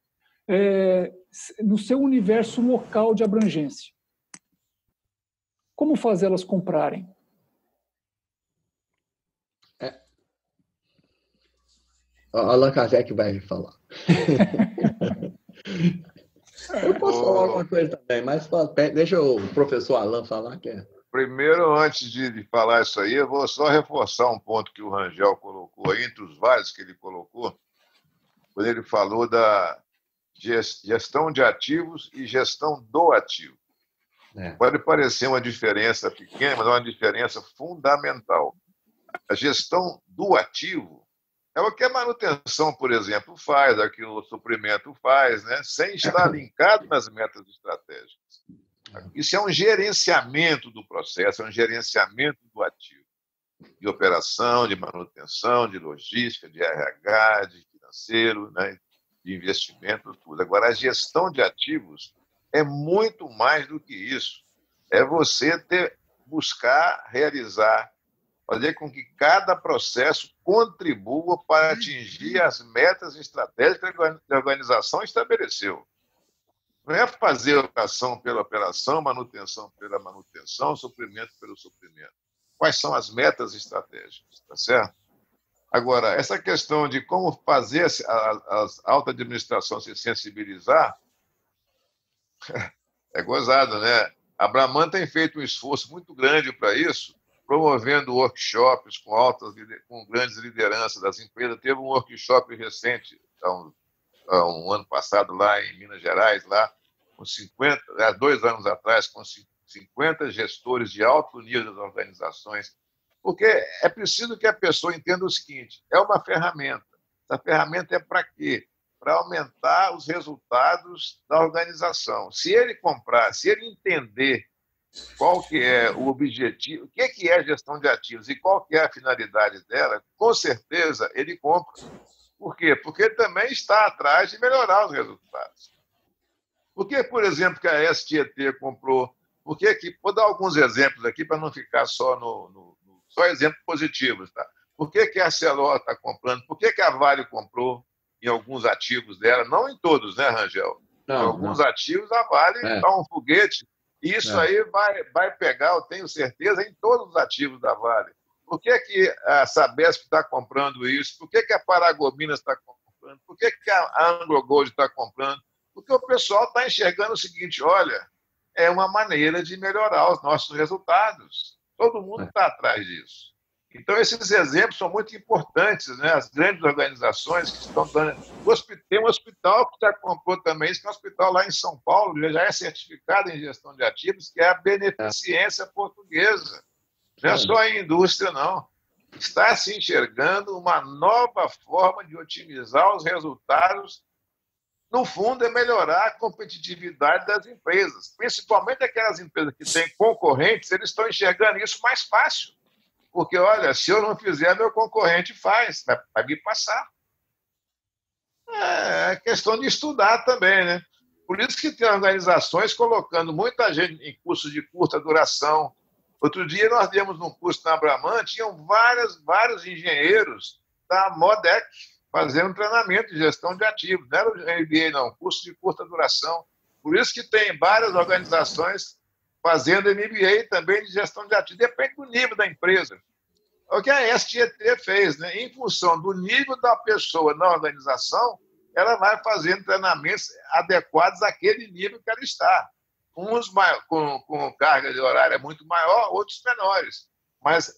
no seu universo local de abrangência. Como fazê-las comprarem? Allan Kardec vai falar. Eu posso falar alguma coisa também, mas deixa o professor Allan falar. Primeiro, antes de falar isso aí, eu vou só reforçar um ponto que o Rangel colocou aí, entre os vários que ele colocou, quando ele falou da gestão de ativos e gestão do ativo. Pode parecer uma diferença pequena, mas é uma diferença fundamental. A gestão do ativo é o que a manutenção, por exemplo, faz, é o que o suprimento faz, né? Sem estar linkado nas metas estratégicas. Isso é um gerenciamento do processo, é um gerenciamento do ativo, de operação, de manutenção, de logística, de RH, de financeiro, né? De investimento, tudo. Agora, a gestão de ativos é muito mais do que isso. É você buscar, realizar, fazer com que cada processo contribua para atingir as metas estratégicas que a organização estabeleceu. Não é fazer operação pela operação, manutenção pela manutenção, suprimento pelo suprimento. Quais são as metas estratégicas, tá certo? Agora, essa questão de como fazer a alta administração se sensibilizar é gozado, né? A Brahman tem feito um esforço muito grande para isso, promovendo workshops com grandes lideranças das empresas. Teve um workshop recente, um ano passado, lá em Minas Gerais, lá, com 2 anos atrás, com 50 gestores de alto nível das organizações. Porque é preciso que a pessoa entenda o seguinte: é uma ferramenta. Essa ferramenta é para quê? para aumentar os resultados da organização. Se ele comprar, se ele entender qual que é o objetivo, o que é a gestão de ativos e qual que é a finalidade dela, com certeza ele compra. Por quê? Porque ele também está atrás de melhorar os resultados. Por que, por exemplo, que a STET comprou? Por que vou dar alguns exemplos aqui para não ficar só só exemplos positivos, tá? Por que a Celor está comprando? Por que a Vale comprou em alguns ativos dela? Não em todos, né, Rangel? Em alguns ativos a Vale dá um foguete. E isso aí vai pegar, eu tenho certeza, em todos os ativos da Vale. Por que a Sabesp está comprando isso? Por que a Paragominas está comprando? Por que a Anglo Gold está comprando? Porque o pessoal está enxergando o seguinte, olha, é uma maneira de melhorar os nossos resultados. Todo mundo está atrás disso. Então, esses exemplos são muito importantes, né? As grandes organizações que estão dando... Tem um hospital que já comprou também, que é um hospital lá em São Paulo, já é certificado em gestão de ativos, que é a Beneficência Portuguesa. Não é só a indústria, não. Está se enxergando uma nova forma de otimizar os resultados. No fundo, é melhorar a competitividade das empresas. Principalmente aquelas empresas que têm concorrentes, eles estão enxergando isso mais fácil. Porque, olha, se eu não fizer, meu concorrente faz, vai me passar. É questão de estudar também, né? Por isso que tem organizações colocando muita gente em cursos de curta duração. Outro dia nós demos num curso na Abraman, tinham vários engenheiros da Modec fazendo treinamento de gestão de ativos. Não era o MBA, não, curso de curta duração. Por isso que tem várias organizações fazendo MBA também de gestão de ativos. Depende do nível da empresa. É o que a STET fez, né? Em função do nível da pessoa na organização, ela vai fazendo treinamentos adequados àquele nível que ela está. Uns com carga de horária muito maior, outros menores. Mas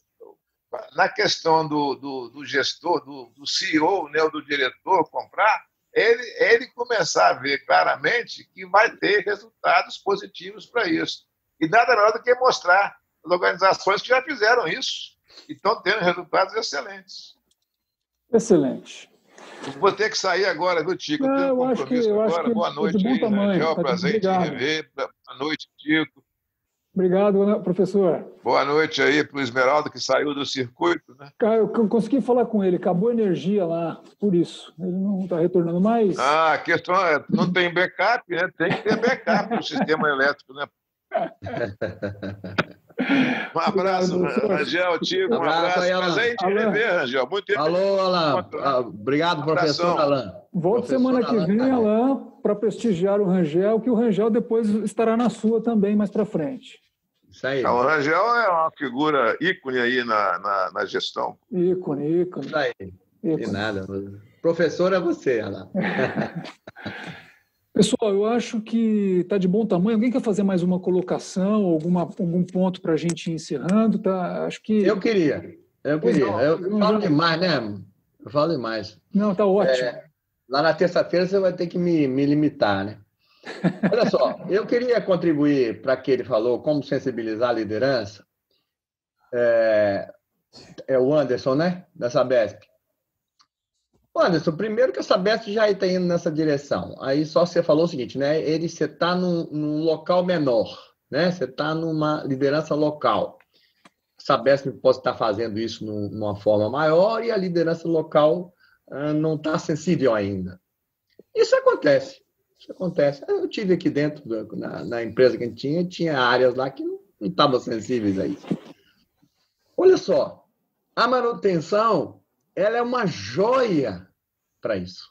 na questão do gestor, do CEO, né, ou do diretor comprar, ele começar a ver claramente que vai ter resultados positivos para isso. E nada melhor do que mostrar as organizações que já fizeram isso e estão tendo resultados excelentes. Excelente. Vou ter que sair agora, viu, Tico? Eu tenho um compromisso agora. Boa noite aí, Rangel. Prazer em te rever. Boa noite, Tico. Obrigado, professor. Boa noite aí para o Esmeralda, que saiu do circuito, né? Eu consegui falar com ele, acabou a energia lá, por isso. Ele não está retornando mais. A questão é, não tem backup, né? Tem que ter backup no sistema elétrico, né? Um abraço, Rangel, Tico, um abraço. Prazer em te rever, Rangel. Muito tempo. Alô, Alain. Obrigado, professor Alain. Volto semana que vem, Alain, para prestigiar o Rangel, que o Rangel depois estará na sua também, mais para frente. Isso aí. O Rangel é uma figura ícone aí na gestão. Ícone. Isso aí. De nada. Professor é você, Alain. Pessoal, eu acho que está de bom tamanho. Alguém quer fazer mais uma colocação, algum ponto para a gente ir encerrando? Tá? Acho que... Eu queria. Eu falo demais, né? Eu falo demais. Não, tá ótimo. Lá na terça-feira você vai ter que me limitar, né? Olha só, eu queria contribuir para que ele falou como sensibilizar a liderança. É o Anderson, né? Da Sabesp. Anderson, primeiro que a Sabesp já está indo nessa direção. Aí só você falou o seguinte, né? Você está num local menor, né? Você está numa liderança local. A Sabesp pode estar fazendo isso numa forma maior e a liderança local não está sensível ainda. Isso acontece. Eu tive aqui dentro, na empresa que a gente tinha áreas lá que não estavam sensíveis a isso. Olha só, a manutenção, ela é uma joia para isso.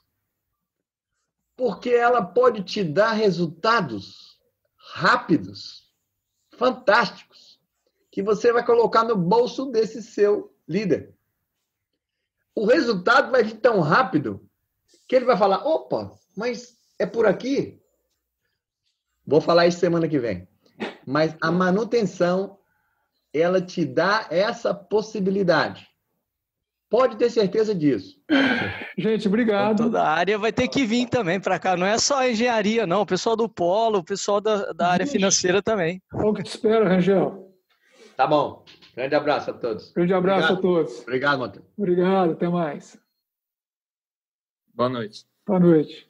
Porque ela pode te dar resultados rápidos, fantásticos, que você vai colocar no bolso desse seu líder. O resultado vai vir tão rápido que ele vai falar, opa, mas é por aqui? Vou falar isso semana que vem. Mas a manutenção, ela te dá essa possibilidade. Pode ter certeza disso. Gente, obrigado. Então, toda a área vai ter que vir também para cá. Não é só a engenharia, não. O pessoal do polo, o pessoal da área financeira também. É o que te espero, Rangel. Tá bom. Grande abraço a todos. Grande abraço a todos. Obrigado, Matheus. Obrigado, até mais. Boa noite. Boa noite.